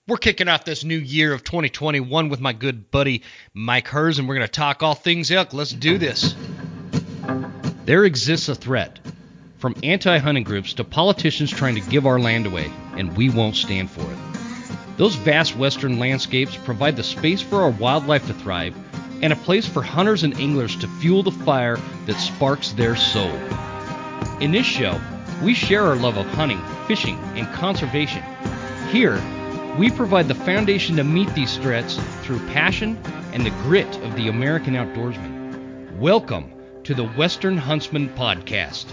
We're kicking off this new year of 2021 with my good buddy Mike Herz, and we're going to talk all things elk. Let's do this. There exists a threat, from anti-hunting groups to politicians trying to give our land away, and we won't stand for it. Those vast western landscapes provide the space for our wildlife to thrive and a place for hunters and anglers to fuel the fire that sparks their soul. In this show, we share our love of hunting, fishing, and conservation. Here, we provide the foundation to meet these threats through passion and the grit of the American outdoorsman. Welcome to the Western Huntsman Podcast.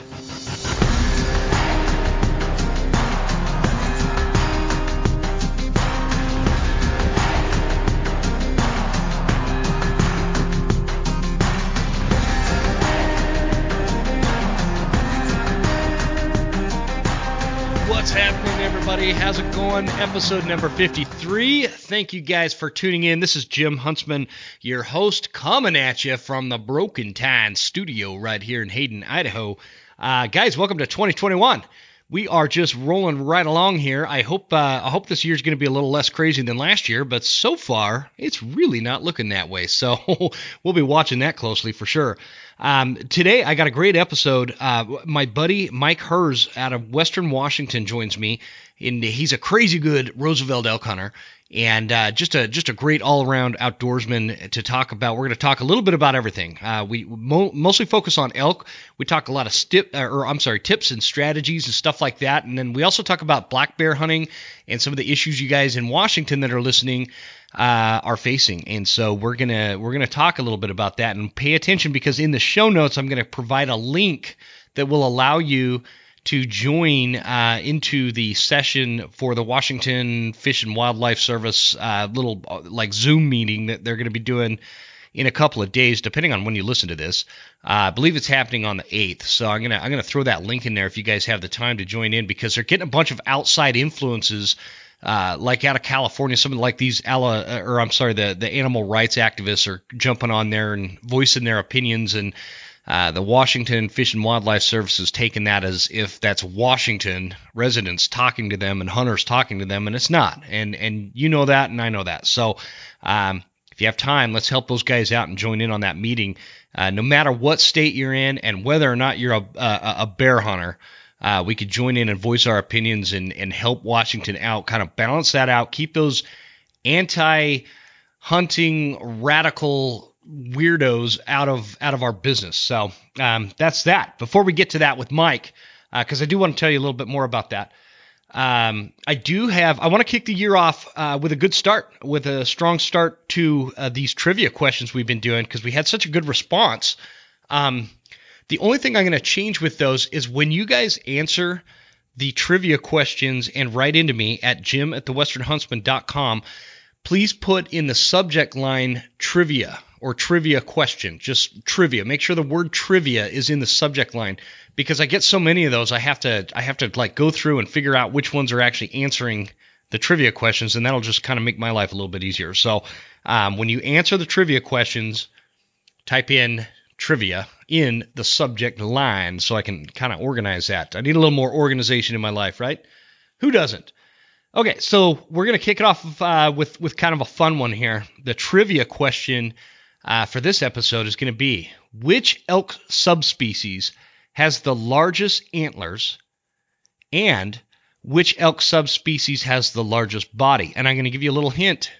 What's happening, everybody? How's it going? Episode number 53. Thank you guys for tuning in. This is Jim Huntsman, your host, coming at you from the Broken Tine studio right here in Hayden, Idaho. Guys, welcome to 2021. We are just rolling right along here. I hope this year's going to be a little less crazy than last year, but so far, it's really not looking that way. So we'll be watching that closely for sure. Today, I got a great episode. My buddy Mike Herz out of Western Washington joins me, and he's a crazy good Roosevelt Elk hunter, and just a great all-around outdoorsman to talk about. We're going to talk a little bit about everything. We mostly focus on elk. We talk a lot of tips and strategies and stuff like that, and then we also talk about black bear hunting and some of the issues you guys in Washington that are listening are facing. And so we're gonna talk a little bit about that, and pay attention because in the show notes I'm going to provide a link that will allow you to join into the session for the Washington Fish and Wildlife Service little like Zoom meeting that they're going to be doing in a couple of days, depending on when you listen to this. I believe it's happening on the 8th, so I'm gonna throw that link in there if you guys have the time to join in, because they're getting a bunch of outside influences. Like out of California, something like these the animal rights activists are jumping on there and voicing their opinions, and the Washington Fish and Wildlife Service is taking that as if that's Washington residents talking to them and hunters talking to them, and it's not. And you know that, and I know that. So if you have time, let's help those guys out and join in on that meeting. No matter what state you're in and whether or not you're a bear hunter, we could join in and voice our opinions and help Washington out, kind of balance that out, keep those anti-hunting radical weirdos out of our business. So that's that. Before we get to that with Mike, because I do want to tell you a little bit more about that. I want to kick the year off with a good start, with a strong start to these trivia questions we've been doing, because we had such a good response. The only thing I'm going to change with those is when you guys answer the trivia questions and write into me at jim@thewesternhuntsman.com, please put in the subject line trivia or trivia question, just trivia. Make sure the word trivia is in the subject line, because I get so many of those. I have to like go through and figure out which ones are actually answering the trivia questions, and that'll just kind of make my life a little bit easier. So when you answer the trivia questions, type in trivia in the subject line so I can kind of organize that. I need a little more organization in my life, right? Who doesn't? Okay, so we're going to kick it off with kind of a fun one here. The trivia question for this episode is going to be, which elk subspecies has the largest antlers, and which elk subspecies has the largest body? And I'm going to give you a little hint.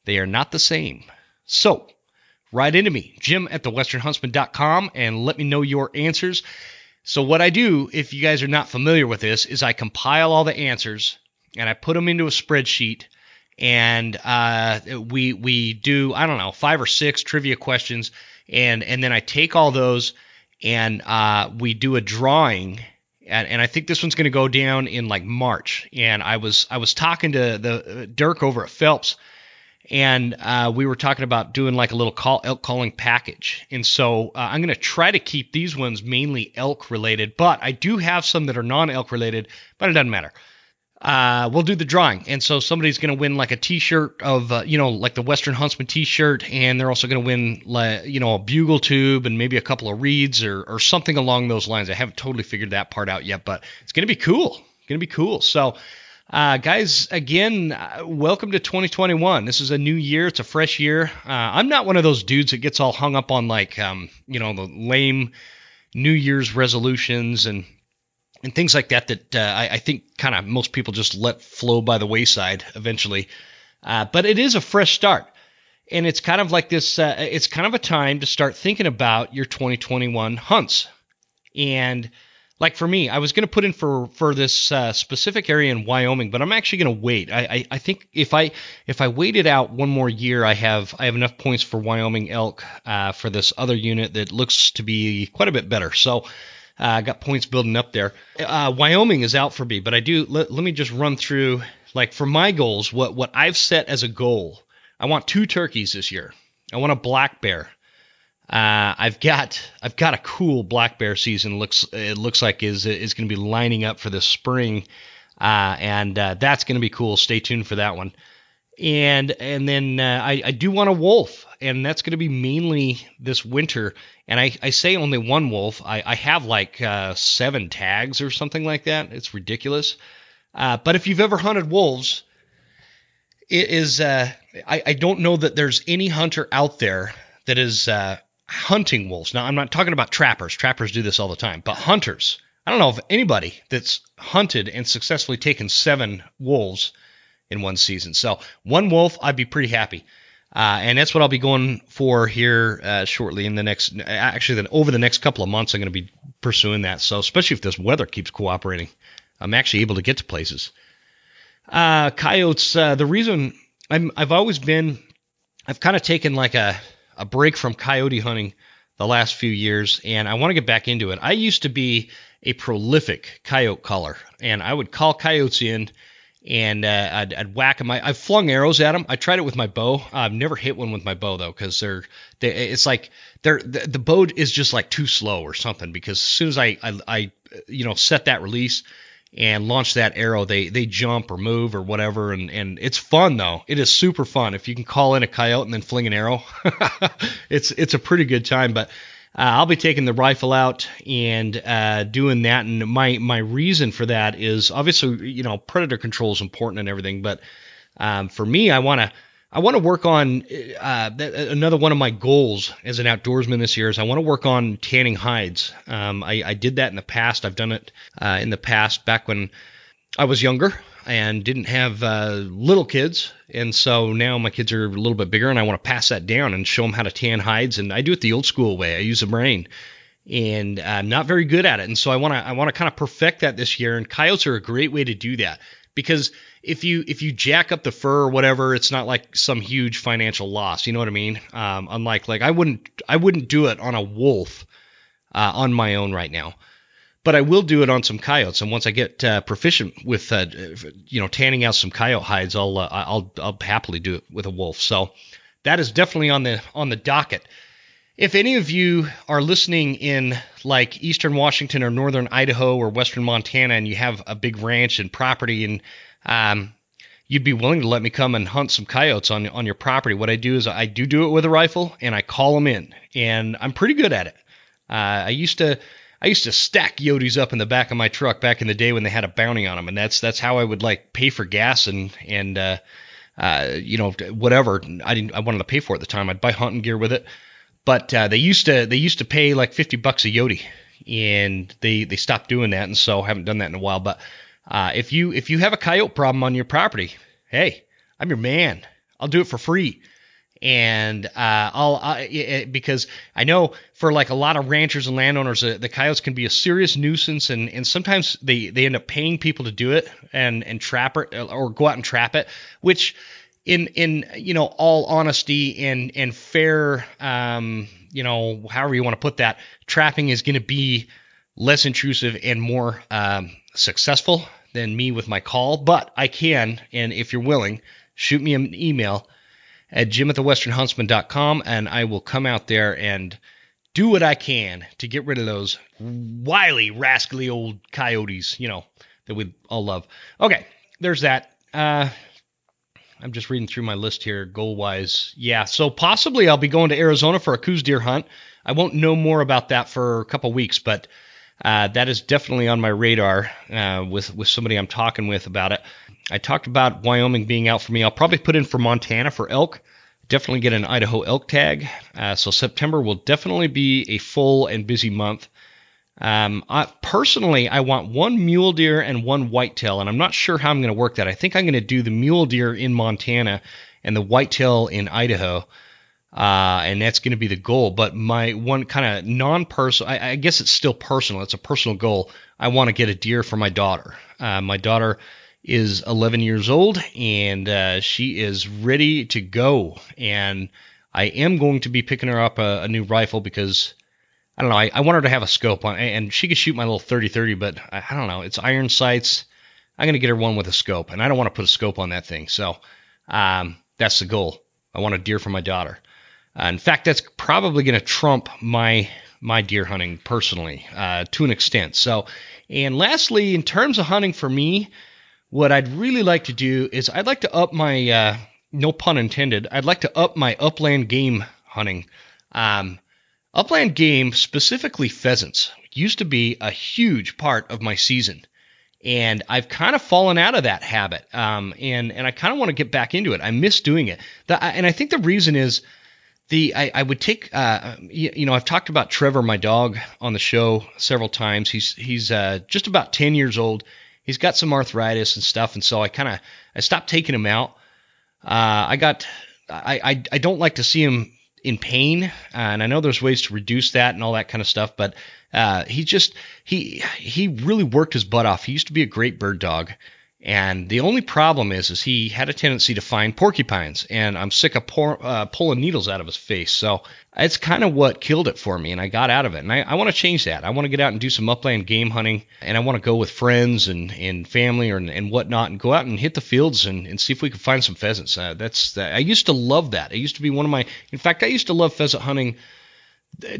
They are not the same. So write into me, jim@thewesternhuntsman.com, and let me know your answers. So what I do, if you guys are not familiar with this, is I compile all the answers, and I put them into a spreadsheet, and we do, 5 or 6 trivia questions, and then I take all those, and we do a drawing, and I think this one's going to go down in like March. And I was talking to the Dirk over at Phelps, and we were talking about doing like a little elk calling package. And so I'm going to try to keep these ones mainly elk related, but I do have some that are non-elk related, but it doesn't matter. We'll do the drawing. And so somebody's going to win like a t-shirt of, like the Western Huntsman t-shirt. And they're also going to win, a bugle tube and maybe a couple of reeds or something along those lines. I haven't totally figured that part out yet, but it's going to be cool. So Guys, again, welcome to 2021. This is a new year. It's a fresh year. I'm not one of those dudes that gets all hung up on the lame New Year's resolutions and things like that I think kind of most people just let flow by the wayside eventually. But it is a fresh start. And it's kind of like this, it's kind of a time to start thinking about your 2021 hunts. And like for me, I was going to put in for this specific area in Wyoming, but I'm actually going to wait. I think if I wait it out one more year, I have enough points for Wyoming elk for this other unit that looks to be quite a bit better. So I got points building up there. Wyoming is out for me, but let me just run through, like, for my goals, what I've set as a goal. I want 2 turkeys this year. I want a black bear. I've got a cool black bear season. It looks like is going to be lining up for this spring, and that's going to be cool. Stay tuned for that one. And then I do want a wolf, and that's going to be mainly this winter. And I say only one wolf. I have like 7 tags or something like that. It's ridiculous. But if you've ever hunted wolves, it is I don't know that there's any hunter out there that is hunting wolves. Now, I'm not talking about trappers. Trappers do this all the time. But hunters, I don't know of anybody that's hunted and successfully taken 7 wolves in one season. So 1 wolf, I'd be pretty happy. And that's what I'll be going for here shortly over the next couple of months, I'm going to be pursuing that. So especially if this weather keeps cooperating, I'm actually able to get to places. Coyotes, the reason I've kind of taken like a break from coyote hunting the last few years, and I want to get back into it. I used to be a prolific coyote caller, and I would call coyotes in, and I'd whack them. I've flung arrows at them. I tried it with my bow. I've never hit one with my bow though, because the bow is just like too slow or something. Because as soon as I set that release and launch that arrow, they jump or move or whatever, and it's fun though. It is super fun if you can call in a coyote and then fling an arrow. It's a pretty good time. But I'll be taking the rifle out and doing that, and my reason for that is obviously predator control is important and everything, but for me, I want to work on another one of my goals as an outdoorsman this year is I want to work on tanning hides. I did that in the past. I've done it in the past back when I was younger and didn't have little kids, and so now my kids are a little bit bigger, and I want to pass that down and show them how to tan hides. And I do it the old school way. I use a brain, and I'm not very good at it, and so I want to kind of perfect that this year. And coyotes are a great way to do that, because if you jack up the fur or whatever, it's not like some huge financial loss. You know what I mean? Unlike I wouldn't do it on a wolf on my own right now. But I will do it on some coyotes, and once I get proficient with tanning out some coyote hides, I'll happily do it with a wolf. So that is definitely on the docket. If any of you are listening in like eastern Washington or northern Idaho or western Montana, and you have a big ranch and property, and you'd be willing to let me come and hunt some coyotes on your property, what I do is I do it with a rifle, and I call them in, and I'm pretty good at it. I used to stack yotes up in the back of my truck back in the day when they had a bounty on them, and that's how I would pay for gas and whatever I wanted to pay for at the time. I'd buy hunting gear with it, but they used to pay like $50 a yote, and they stopped doing that, and so I haven't done that in a while. But if you have a coyote problem on your property, hey, I'm your man. I'll do it for free. And because I know for like a lot of ranchers and landowners, the coyotes can be a serious nuisance, and sometimes they end up paying people to do it and trap it or go out and trap it, which in all honesty and fair, however you want to put that, trapping is going to be less intrusive and more successful than me with my call. But I can, and if you're willing, shoot me an email at jim@thewesternhuntsman.com, and I will come out there and do what I can to get rid of those wily, rascally old coyotes, that we all love. Okay, there's that. I'm just reading through my list here, goal-wise. Yeah, so possibly I'll be going to Arizona for a Coues deer hunt. I won't know more about that for a couple weeks, but That is definitely on my radar with somebody I'm talking with about it. I talked about Wyoming being out for me. I'll probably put in for Montana for elk. Definitely get an Idaho elk tag. So September will definitely be a full and busy month. Personally, I want one mule deer and one whitetail, and I'm not sure how I'm going to work that. I think I'm going to do the mule deer in Montana and the whitetail in Idaho, and that's going to be the goal. But my one kind of non-personal, I guess it's still personal. It's a personal goal. I want to get a deer for my daughter. My daughter is 11 years old, and she is ready to go. And I am going to be picking her up a new rifle because I don't know. I want her to have a scope on, and she could shoot my little 30-30, but I don't know. It's iron sights. I'm going to get her one with a scope, and I don't want to put a scope on that thing. So that's the goal. I want a deer for my daughter. In fact, that's probably going to trump my deer hunting personally to an extent. So, and lastly, in terms of hunting for me, what I'd really like to do is I'd like to up my, no pun intended, I'd like to up my upland game hunting. Upland game, specifically pheasants, used to be a huge part of my season, and I've kind of fallen out of that habit, and I kind of want to get back into it. I miss doing it, and I think the reason is I would take, I've talked about Trevor, my dog, on the show several times. He's just about 10 years old. He's got some arthritis and stuff, and so I stopped taking him out. I don't like to see him in pain, and I know there's ways to reduce that and all that kind of stuff, but he really worked his butt off. He used to be a great bird dog, and the only problem is he had a tendency to find porcupines, and I'm sick of pulling needles out of his face. So it's kind of what killed it for me, and I got out of it. And I want to change that. I want to get out and do some upland game hunting, and I want to go with friends and family and whatnot, and go out and hit the fields and see if we can find some pheasants. I used to love that. It used to be in fact, I used to love pheasant hunting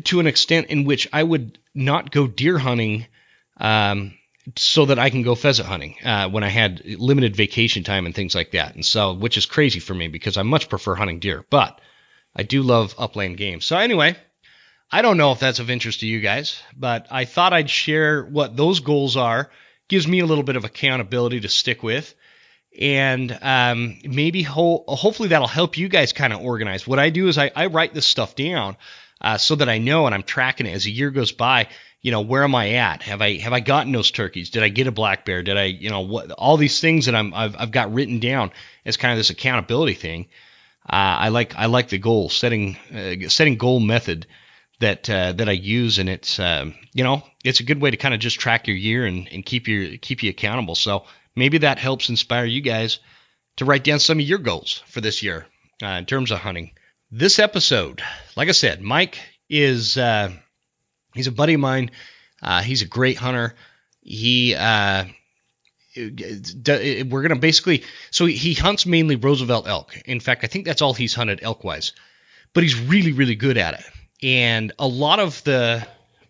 to an extent in which I would not go deer hunting so that I can go pheasant hunting when I had limited vacation time and things like that. And so, which is crazy for me because I much prefer hunting deer, but I do love upland game. So anyway, I don't know if that's of interest to you guys, but I thought I'd share what those goals are. Gives me a little bit of accountability to stick with. And maybe hopefully that'll help you guys kind of organize. What I do is I write this stuff down so that I know, and I'm tracking it as the year goes by. Where am I at? Have I gotten those turkeys? Did I get a black bear? Did I, all these things that I've got written down as kind of this accountability thing. I like the goal setting goal method that I use, and it's it's a good way to kind of just track your year and keep you accountable. So maybe that helps inspire you guys to write down some of your goals for this year in terms of hunting. This episode, like I said, Mike is he's a buddy of mine. He's a great hunter. We're going to basically, so he hunts mainly Roosevelt elk. In fact, I think that's all he's hunted elk-wise. But he's really, really good at it. And a lot of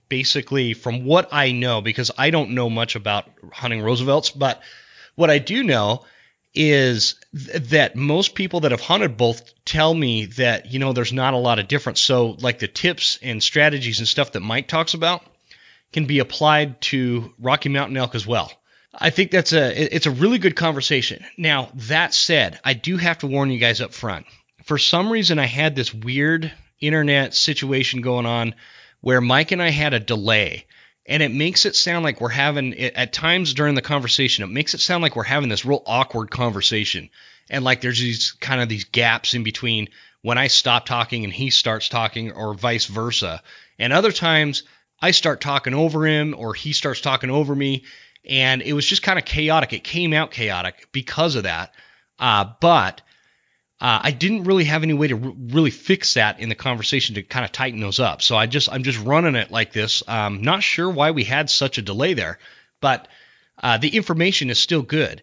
basically from what I know, because I don't know much about hunting Roosevelts, but what I do know is that most people that have hunted both tell me that, there's not a lot of difference. So like the tips and strategies and stuff that Mike talks about can be applied to Rocky Mountain elk as well. I think it's a really good conversation. Now, that said, I do have to warn you guys up front. For some reason, I had this weird internet situation going on where Mike and I had a delay. And it makes it sound like we're having, at times during the conversation, it makes it sound like we're having this real awkward conversation. And like there's these gaps in between when I stop talking and he starts talking, or vice versa. And other times I start talking over him or he starts talking over me. And it was just kind of chaotic. It came out chaotic because of that. But I didn't really have any way to really fix that in the conversation to kind of tighten those up. So I'm just running it like this. Not sure why we had such a delay there, but the information is still good.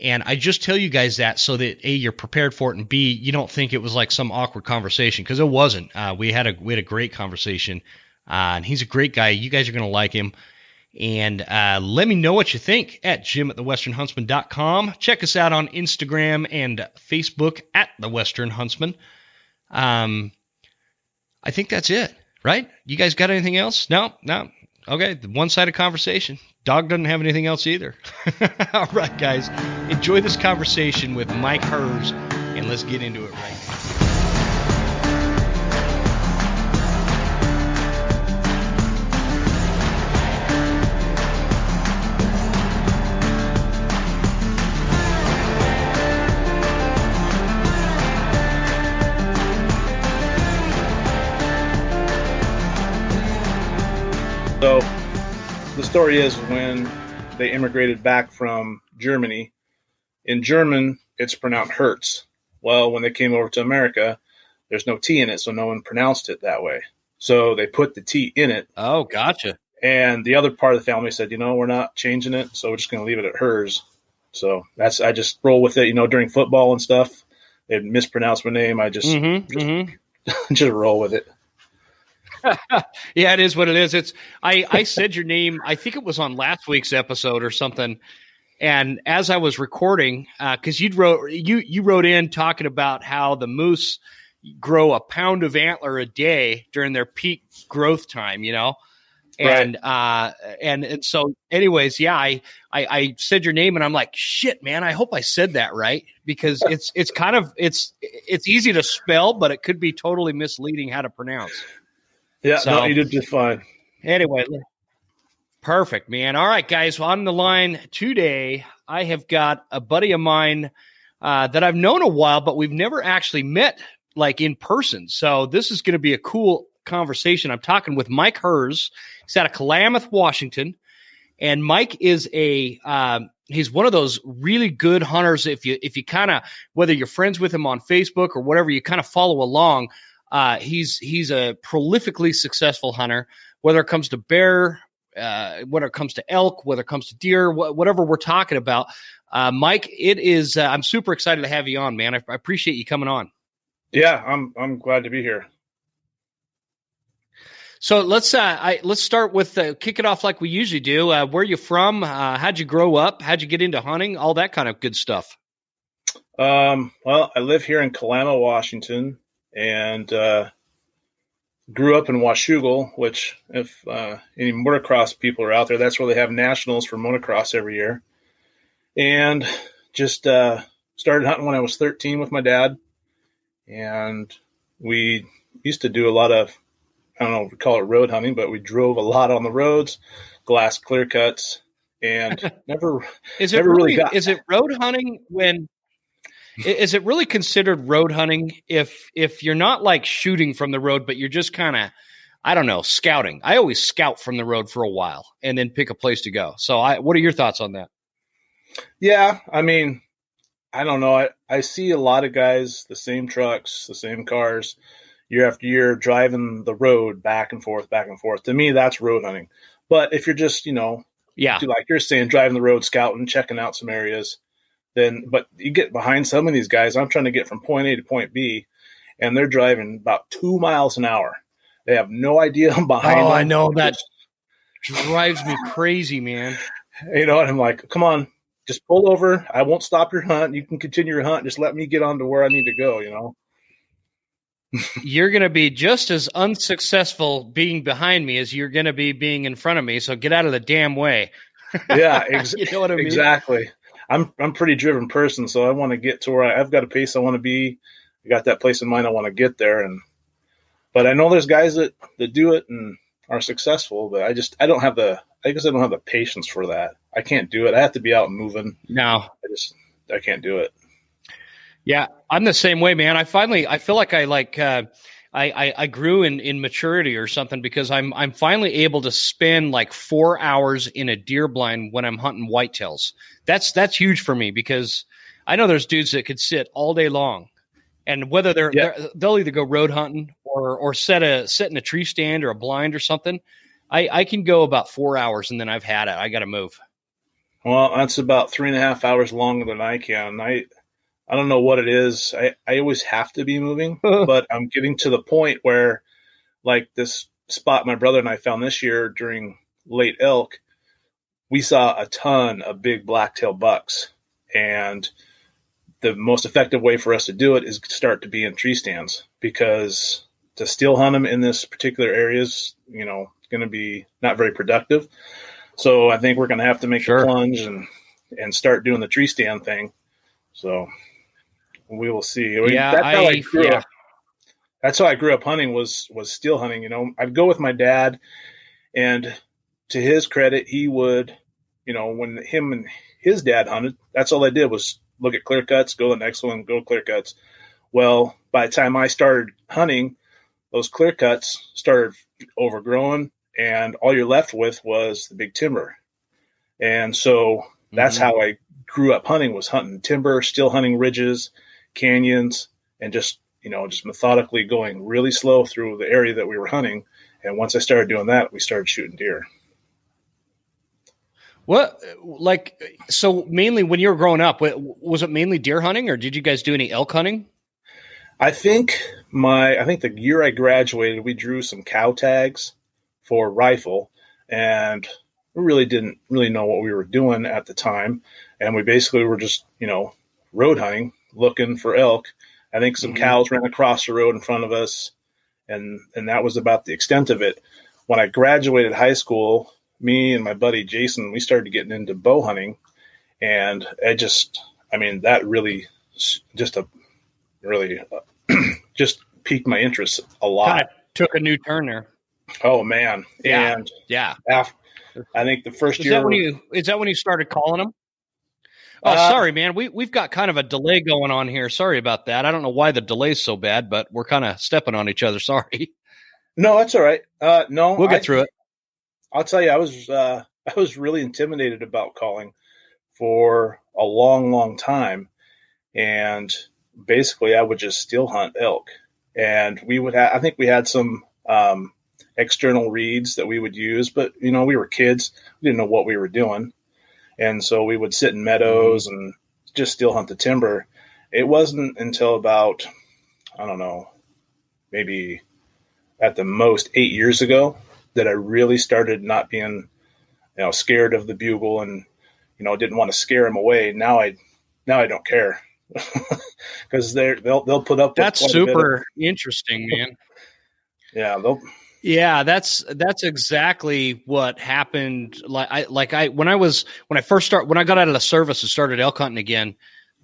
And I just tell you guys that so that A, you're prepared for it, and B, you don't think it was like some awkward conversation, because it wasn't. We had a great conversation, and he's a great guy. You guys are going to like him. And let me know what you think at jim@thewesternhuntsman.com. Check us out on Instagram and Facebook at The Western Huntsman. I think that's it, right? You guys got anything else? No? Okay, the one-sided conversation. Dog doesn't have anything else either. All right, guys. Enjoy this conversation with Mike Herz, and let's get into it right now. So the story is when they immigrated back from Germany, in German, it's pronounced Herz. Well, when they came over to America, there's no T in it, so no one pronounced it that way. So they put the T in it. Oh, gotcha. And the other part of the family said, we're not changing it, so we're just going to leave it at Herz. So I just roll with it, during football and stuff. They'd mispronounce my name. I just just roll with it. Yeah, it is what it is. I said your name, I think it was on last week's episode or something. And as I was recording, because you wrote in talking about how the moose grow a pound of antler a day during their peak growth time, And Right. And so anyways, yeah, I said your name and I'm like, shit, man, I hope I said that right, because it's kind of it's easy to spell, but it could be totally misleading how to pronounce. Yeah, So no, you did just fine. anyway, perfect, man. All right, guys, on the line today, I have got a buddy of mine that I've known a while, but we've never actually met like in person. So this is going to be a cool conversation. I'm talking with Mike Herz. He's out of Klamath, Washington, and Mike is he's one of those really good hunters. If you kind of, whether you're friends with him on Facebook or whatever, you kind of follow along. He's a prolifically successful hunter, whether it comes to bear, whether it comes to elk, whether it comes to deer, whatever we're talking about. Mike, it is, I'm super excited to have you on, man. I appreciate you coming on. Yeah, I'm glad to be here. So let's start with kick it off like we usually do. Where you from? How'd you grow up? How'd you get into hunting? All that kind of good stuff. Well, I live here in Kalama, Washington, and grew up in Washougal, which if any motocross people are out there, that's where they have nationals for motocross every year. And just started hunting when I was 13 with my dad, and we used to do a lot of, I don't know if we call it road hunting, but we drove a lot on the roads, glass clear cuts, and never really got. Is it road hunting when? Is it really considered road hunting if you're not like shooting from the road, but you're just kind of, I don't know, scouting? I always scout from the road for a while and then pick a place to go. So what are your thoughts on that? Yeah, I mean, I don't know. I see a lot of guys, the same trucks, the same cars, year after year, driving the road back and forth, back and forth. To me, that's road hunting. But if you're just, Yeah, like you're saying, driving the road, scouting, checking out some areas, but you get behind some of these guys. I'm trying to get from point A to point B, and they're driving about 2 miles an hour. They have no idea I'm behind them. I know that drives me crazy, man. And I'm like, come on, just pull over. I won't stop your hunt. You can continue your hunt. Just let me get on to where I need to go. You're going to be just as unsuccessful being behind me as you're going to be being in front of me. So get out of the damn way. Yeah, You know what I mean? exactly. I'm a pretty driven person, so I want to get to where I've got a pace I want to be. I got that place in mind I want to get there, but I know there's guys that do it and are successful, but I don't have the patience for that. I can't do it. I have to be out and moving. No, I can't do it. Yeah, I'm the same way, man. I feel like I grew in maturity or something, because I'm finally able to spend like 4 hours in a deer blind when I'm hunting whitetails. That's huge for me, because I know there's dudes that could sit all day long, and whether they'll either go road hunting or sit in a tree stand or a blind or something. I can go about 4 hours and then I've had it. I got to move. Well, that's about 3.5 hours longer than I can. I don't know what it is. I always have to be moving, but I'm getting to the point where, like this spot my brother and I found this year during late elk, we saw a ton of big blacktail bucks. And the most effective way for us to do it is start to be in tree stands, because to still hunt them in this particular area is, going to be not very productive. So I think we're going to have to make the Sure. plunge and start doing the tree stand thing. So we will see. I mean, Yeah, that's how I grew yeah. up. That's how I grew up hunting was still hunting. I'd go with my dad, and to his credit, he would, when him and his dad hunted, that's all they did was look at clear cuts, go to the next one, go clear cuts. Well, by the time I started hunting, those clear cuts started overgrowing, and all you're left with was the big timber. And so that's how I grew up hunting, was hunting timber, still hunting ridges, canyons, and just methodically going really slow through the area that we were hunting. And once I started doing that, we started shooting deer. What, so mainly when you were growing up, was it mainly deer hunting, or did you guys do any elk hunting? I think the year I graduated, we drew some cow tags for rifle, and we really didn't really know what we were doing at the time. And we basically were just, road hunting, looking for elk. I think some cows ran across the road in front of us, and that was about the extent of it. When I graduated high school, me and my buddy Jason, we started getting into bow hunting, and that really just piqued my interest a lot. Kind of took a new turn there. Oh man. Yeah. And yeah. I think the first year. Is that when you started calling them? Oh, sorry, man. We've got kind of a delay going on here. Sorry about that. I don't know why the delay's so bad, but we're kind of stepping on each other. Sorry. No, that's all right. No, we'll get through it. I'll tell you, I was really intimidated about calling for a long, long time, and basically I would just still hunt elk, and I think we had some external reeds that we would use, but we were kids, we didn't know what we were doing, and so we would sit in meadows and just still hunt the timber. It wasn't until about, I don't know, maybe at the most 8 years ago that I really started not being, scared of the bugle and, didn't want to scare them away. Now I don't care because they'll put up with that's super interesting, man. Yeah, that's exactly what happened. When I got out of the service and started elk hunting again,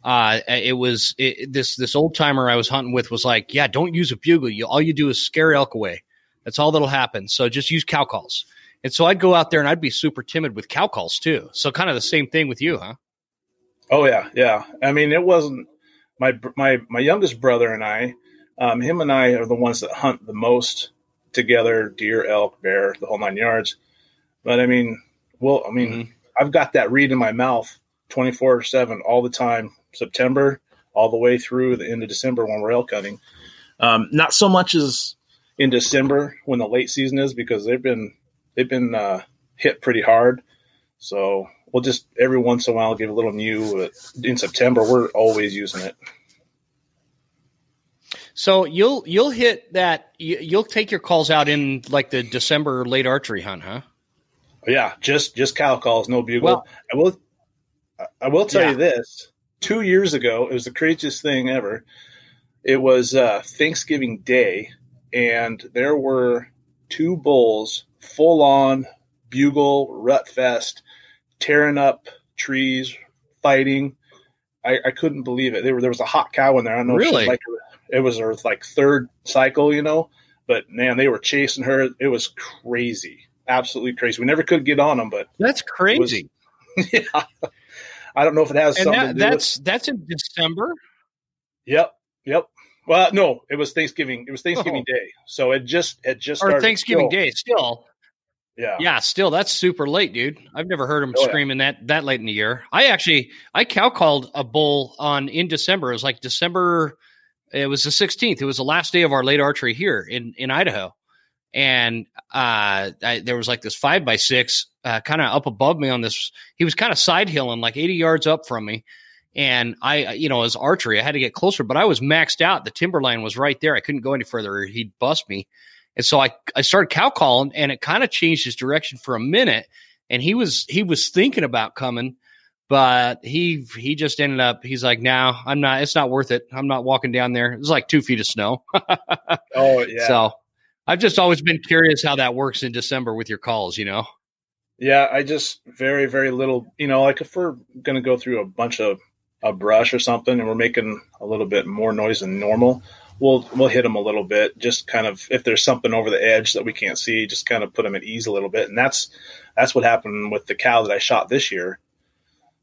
this old timer I was hunting with was like, yeah, don't use a bugle. All you do is scare elk away. That's all that'll happen. So just use cow calls. And so I'd go out there and I'd be super timid with cow calls too. So kind of the same thing with you, huh? Oh yeah. Yeah. I mean, it wasn't my youngest brother and I, him and I are the ones that hunt the most together, deer, elk, bear, the whole 9 yards. But I mean, I've got that reed in my mouth 24/7 all the time, September all the way through the end of December when we're elk hunting. Not so much as in December when the late season is, because they've been hit pretty hard. So we'll just every once in a while give a little mew. But in September, we're always using it. So you'll hit that. You'll take your calls out in like the December late archery hunt, huh? Yeah, just cow calls, no bugle. Well, I will tell you this. 2 years ago, it was the craziest thing ever. It was Thanksgiving Day, and there were 2 bulls full on bugle rut fest, tearing up trees, fighting. I couldn't believe it. There was a hot cow in there. I don't know really? If it was her like 3rd cycle, but man, they were chasing her. It was crazy, absolutely crazy. We never could get on them, but that's crazy. Yeah. I don't know if it has something to do with. That's in December. Yep. Well, no, it was Thanksgiving. It was Thanksgiving Day, so it just started. Or Thanksgiving Day, still. Yeah. Still, that's super late, dude. I've never heard him screaming that late in the year. I cow called a bull in December. It was like December. It was the 16th. It was the last day of our late archery here in Idaho. And there was like this 5x6 kind of up above me on this. He was kind of side hilling like 80 yards up from me. And as archery, I had to get closer, but I was maxed out. The timberline was right there. I couldn't go any further or he'd bust me. And so I started cow calling, and it kind of changed his direction for a minute. And he was thinking about coming, But he just ended up. He's like, no, I'm not. It's not worth it. I'm not walking down there. It's like 2 feet of snow. Oh yeah. So I've just always been curious how that works in December with your calls. Yeah, I just very, very little, like if we're going to go through a bunch of a brush or something and we're making a little bit more noise than normal, we'll hit them a little bit, just kind of if there's something over the edge that we can't see, just kind of put them at ease a little bit. And that's what happened with the cow that I shot this year.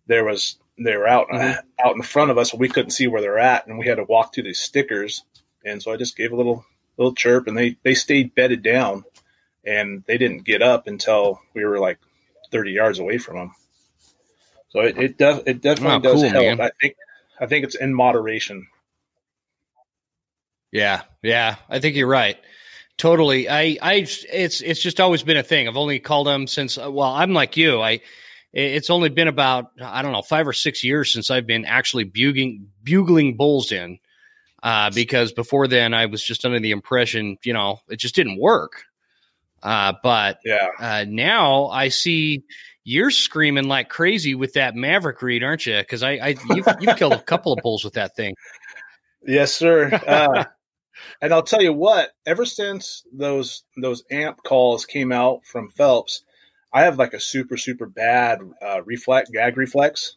They were out in front of us, and we couldn't see where they're at, and we had to walk through these stickers. And so I just gave a little chirp, and they stayed bedded down, and they didn't get up until we were like 30 yards away from them. So it definitely does cool, help. man. I think it's in moderation. Yeah, yeah, I think you're right. Totally. It's just always been a thing. I've only called them since. Well, I'm like you. It's only been about, I don't know, 5 or 6 years since I've been actually bugling bulls in. Because before then I was just under the impression, it just didn't work. But Yeah. now I see you're screaming like crazy with that Maverick reed, aren't you? Because you've killed a couple of bulls with that thing. Yes, sir. And I'll tell you what, ever since those amp calls came out from Phelps, I have like a super, super bad gag reflex.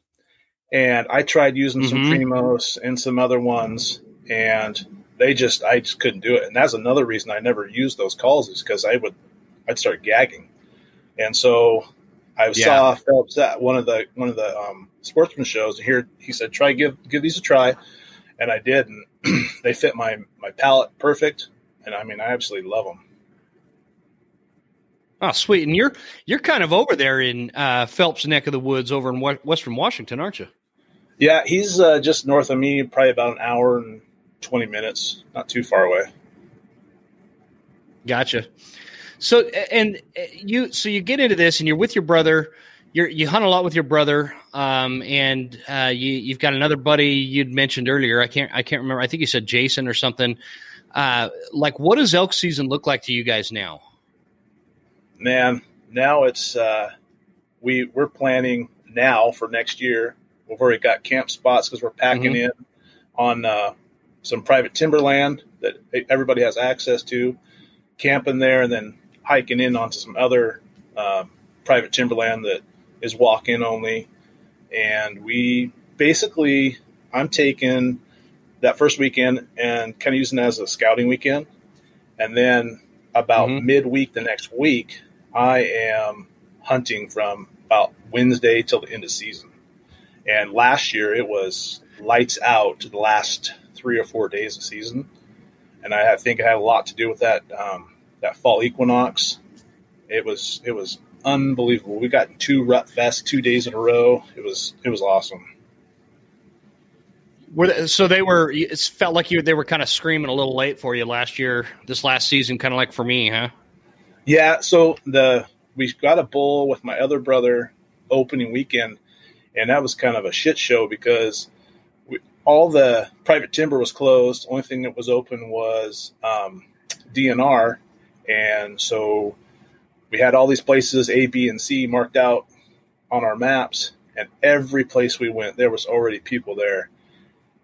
And I tried using some Mm-hmm. Primos and some other ones, and I just couldn't do it. And that's another reason I never used those calls, is because I'd start gagging. And so I Yeah. saw Phelps at one of the sportsman shows, and here he said, "Try give these a try," and I did, and they fit my palate perfect. And I mean, I absolutely love them. Oh, sweet. And you're kind of over there in Phelps' neck of the woods over in Western Washington, aren't you? Yeah, he's just north of me, probably about an hour and 20 minutes, not too far away. Gotcha. So you get into this and you're with your brother. You hunt a lot with your brother, and you've got another buddy you'd mentioned earlier. I can't remember. I think you said Jason or something. Like, what does elk season look like to you guys now? Man, now it's we're planning now for next year. We've already got camp spots because we're packing Mm-hmm. in on some private timberland that everybody has access to, camping there, and then hiking in onto some other uh, private timberland that is walk-in only. And we basically, I'm taking that first weekend and kind of using it as a scouting weekend. And then about Mm-hmm. midweek the next week, I am hunting from about Wednesday till the end of season. And last year it was lights out the last 3 or 4 days of season, and I think it had a lot to do with that fall equinox. It was unbelievable. We got two rut fest 2 days in a row. It was awesome. So they were. It felt like they were kind of screaming a little late for you last year, this last season, kind of like for me, huh? Yeah. So we got a bull with my other brother opening weekend, and that was kind of a shit show because all the private timber was closed. The only thing that was open was DNR, and so we had all these places A, B, and C marked out on our maps, and every place we went, there was already people there.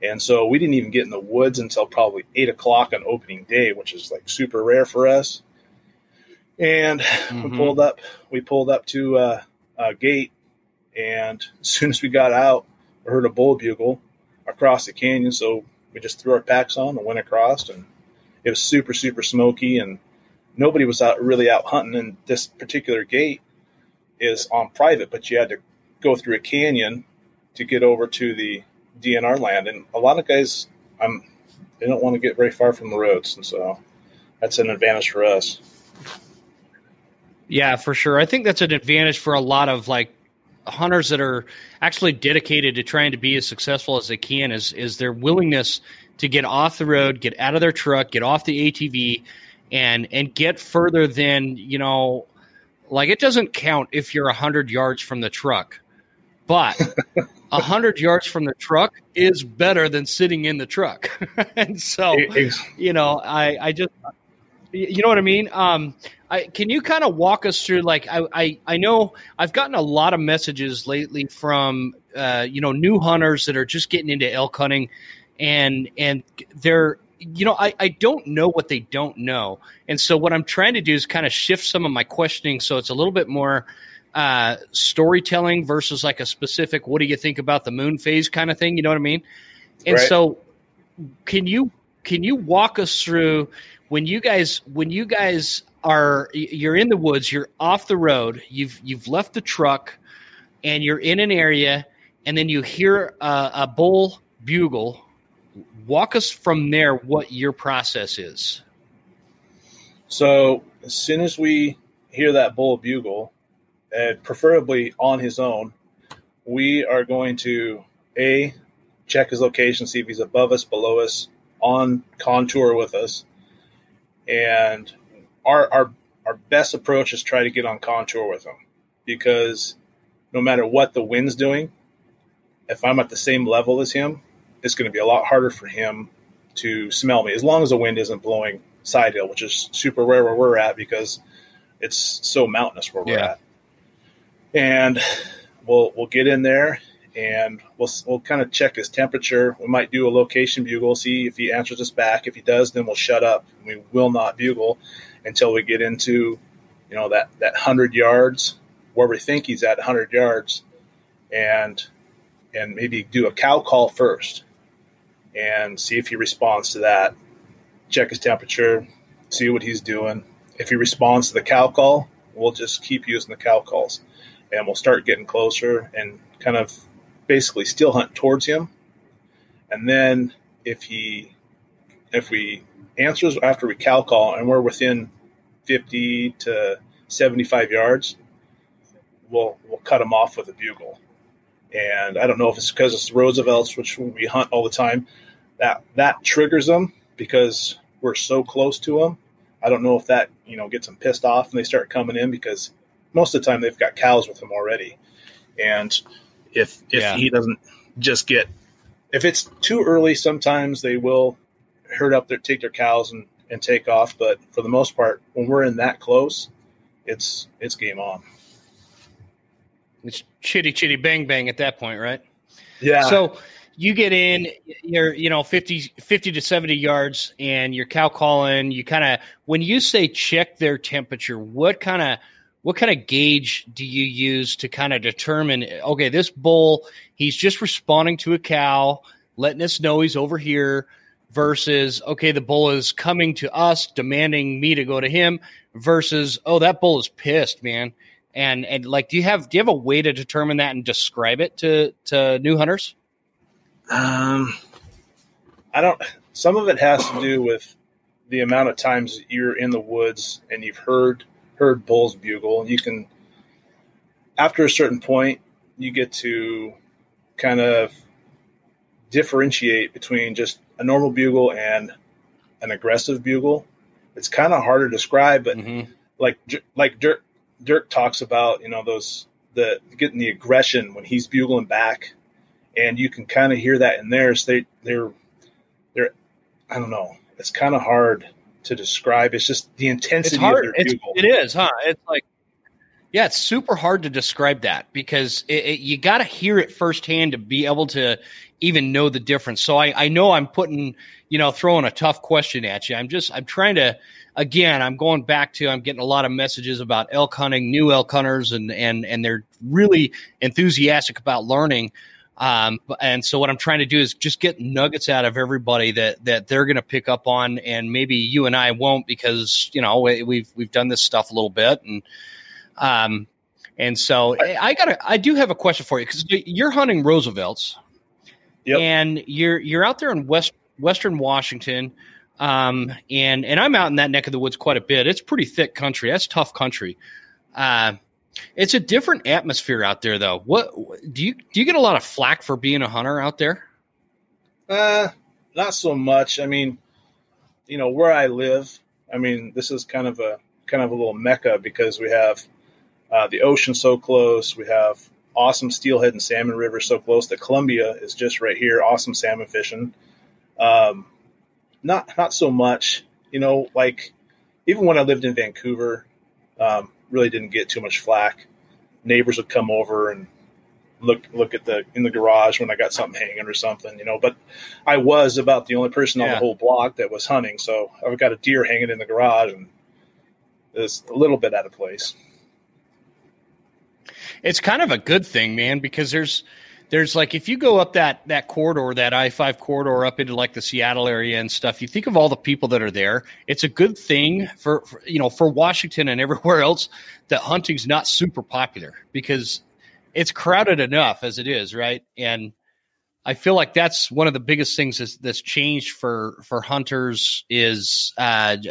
And so we didn't even get in the woods until probably 8 o'clock on opening day, which is like super rare for us. And we Mm-hmm. pulled up, we pulled up to a gate, and as soon as we got out, we heard a bull bugle across the canyon. So we just threw our packs on and went across, and it was super, super smoky, and nobody was really out hunting. And this particular gate is on private, but you had to go through a canyon to get over to the DNR land. And a lot of guys, they don't want to get very far from the roads, and so that's an advantage for us. Yeah, for sure. I think that's an advantage for a lot of like hunters that are actually dedicated to trying to be as successful as they can. Is their willingness to get off the road, get out of their truck, get off the ATV, and get further than like it doesn't count if you're 100 yards from the truck, but 100 yards from the truck is better than sitting in the truck. And so, Ex- I just You know what I mean? Can you kind of walk us through, like, I know I've gotten a lot of messages lately from, new hunters that are just getting into elk hunting, and they're, I don't know what they don't know. And so what I'm trying to do is kind of shift some of my questioning so it's a little bit more storytelling versus like a specific, what do you think about the moon phase kind of thing? You know what I mean? And Right. so can you walk us through when you guys are, you're in the woods, you're off the road, you've left the truck, and you're in an area, and then you hear a bull bugle. Walk us from there what your process is. So as soon as we hear that bull bugle, and preferably on his own, we are going to a check his location, see if he's above us, below us, on contour with us, and our best approach is try to get on contour with him, because no matter what the wind's doing, if I'm at the same level as him, it's going to be a lot harder for him to smell me, as long as the wind isn't blowing side hill, which is super rare where we're at because it's so mountainous where we're Yeah. at. And we'll get in there and we'll kind of check his temperature. We might do a location bugle, see if he answers us back. If he does, then we'll shut up. We will not bugle until we get into that 100 yards, where we think he's at 100 yards, and maybe do a cow call first and see if he responds to that. Check his temperature, see what he's doing. If he responds to the cow call, we'll just keep using the cow calls, and we'll start getting closer and kind of basically still hunt towards him. And then if we answers after we cow call and we're within 50 to 75 yards, we'll cut him off with a bugle. And I don't know if it's because it's the Roosevelts, which we hunt all the time, that triggers them because we're so close to them. I don't know if that gets them pissed off and they start coming in, because most of the time they've got cows with them already. And if Yeah. he doesn't just get, if it's too early, sometimes they will herd up take their cows and take off. But for the most part, when we're in that close, it's game on. It's chitty chitty bang bang at that point, right? Yeah. So you get in, you're 50 to 70 yards, and you're cow calling. You kind of, when you say check their temperature, what kind of gauge do you use to kind of determine, okay, this bull, he's just responding to a cow, letting us know he's over here, versus, okay, the bull is coming to us, demanding me to go to him, versus, oh, that bull is pissed, man. And like, do you have a way to determine that and describe it to new hunters? Um, I don't. Some of it has to do with the amount of times that you're in the woods and you've heard bulls bugle. You can, after a certain point, you get to kind of differentiate between just a normal bugle and an aggressive bugle. It's kind of hard to describe, but Mm-hmm. like Dirk talks about, those the getting the aggression when he's bugling back, and you can kind of hear that in theirs. They're I don't know. It's kind of hard to describe. It's just the It's intensity of hard. their bugle. It is, huh? It's like, yeah, it's super hard to describe that because you got to hear it firsthand to be able to even know the difference. So I know I'm putting, throwing a tough question at you. I'm trying to, again, I'm going back to, I'm getting a lot of messages about elk hunting, new elk hunters, and they're really enthusiastic about learning. And so what I'm trying to do is just get nuggets out of everybody that they're going to pick up on, and maybe you and I won't, because, we've done this stuff a little bit. Um, and so I do have a question for you, because you're hunting Roosevelts, Yep. and you're out there in Western Washington. And I'm out in that neck of the woods quite a bit. It's pretty thick country. That's tough country. Uh, it's a different atmosphere out there, though. What do you get a lot of flack for being a hunter out there? Not so much. I mean, where I live. I mean, this is kind of a little mecca, because we have the ocean so close. We have awesome steelhead and salmon rivers so close. The Columbia is just right here. Awesome salmon fishing. Um, not so much. Like even when I lived in Vancouver, really didn't get too much flack. Neighbors would come over and look at in the garage when I got something hanging or something, But I was about the only person on the Yeah. whole block that was hunting, so I've got a deer hanging in the garage, and it's a little bit out of place. It's kind of a good thing, man, because there's like, if you go up that corridor, that I-5 corridor up into like the Seattle area and stuff, you think of all the people that are there. It's a good thing for for Washington and everywhere else that hunting's not super popular, because it's crowded enough as it is, right? And I feel like that's one of the biggest things that's changed for hunters is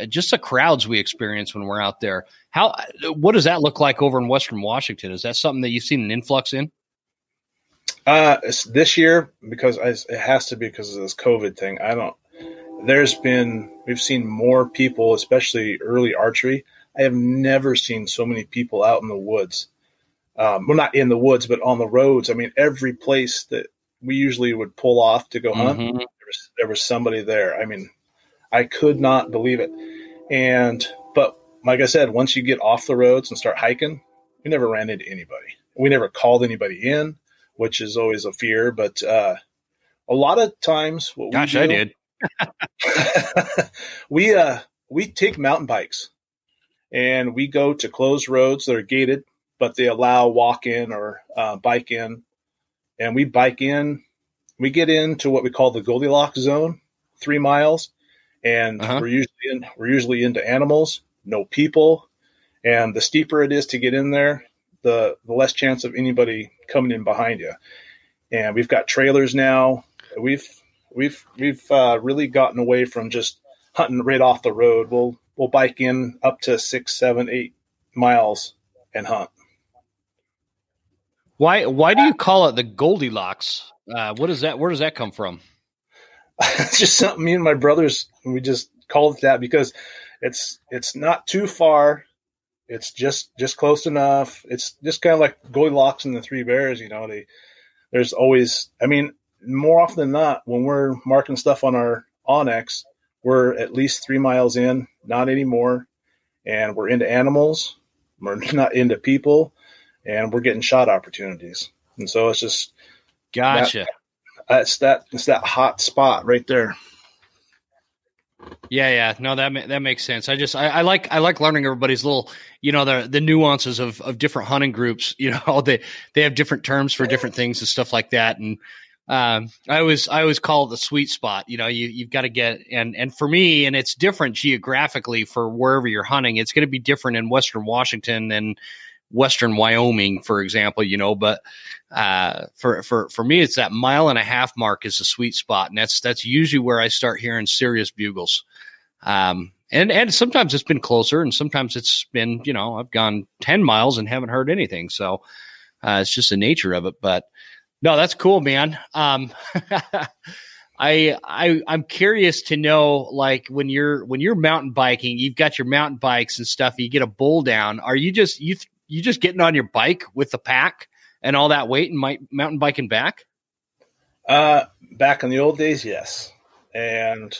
just the crowds we experience when we're out there. What does that look like over in Western Washington? Is that something that you've seen an influx in? It's this year, because it has to be because of this COVID thing. We've seen more people, especially early archery. I have never seen so many people out in the woods. Well, not in the woods, but on the roads. I mean, every place that we usually would pull off to go hunt, there was somebody there. I mean, I could not believe it. But like I said, once you get off the roads and start hiking, we never ran into anybody. We never called anybody in, which is always a fear. But a lot of times, I did. we take mountain bikes and we go to closed roads that are gated, but they allow walk in or bike in. And we bike in, we get into what we call the Goldilocks zone, 3 miles, and we're usually into animals, no people, and the steeper it is to get in there, the less chance of anybody coming in behind you. And we've got trailers now. We've really gotten away from just hunting right off the road. We'll bike in up to 6, 7, 8 miles and hunt. Why do you call it the Goldilocks? Where does that come from? It's just something me and my brothers, we just called it that because it's not too far. It's just close enough. It's just kind of like Goldilocks and the Three Bears, there's always, I mean, more often than not, when we're marking stuff on our Onyx, we're at least 3 miles in, not anymore. And we're into animals. We're not into people. And we're getting shot opportunities. And so it's just gotcha. It's that hot spot right there. Yeah. No, that makes sense. I like learning everybody's little, the nuances of different hunting groups. They have different terms for different things and stuff like that. And I always call it the sweet spot. You've got to get, and for me, and it's different geographically for wherever you're hunting. It's going to be different in Western Washington than Western Wyoming, for example, but for me, it's that 1.5 mile mark is the sweet spot. And that's usually where I start hearing serious bugles. And sometimes it's been closer, and sometimes it's been, I've gone 10 miles and haven't heard anything. So, it's just the nature of it, but no, that's cool, man. I'm curious to know, like, when you're mountain biking, you've got your mountain bikes and stuff, you get a bull down. Are you just getting on your bike with the pack and all that weight and mountain biking back? Back in the old days, yes. And